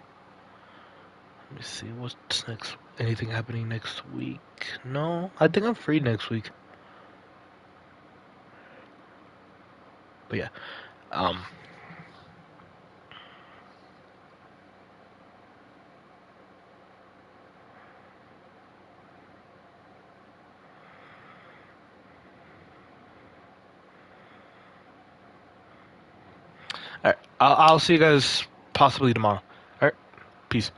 see what's next. Anything happening next week? No, I think I'm free next week. But yeah, all right, I'll see you guys possibly tomorrow. All right, peace.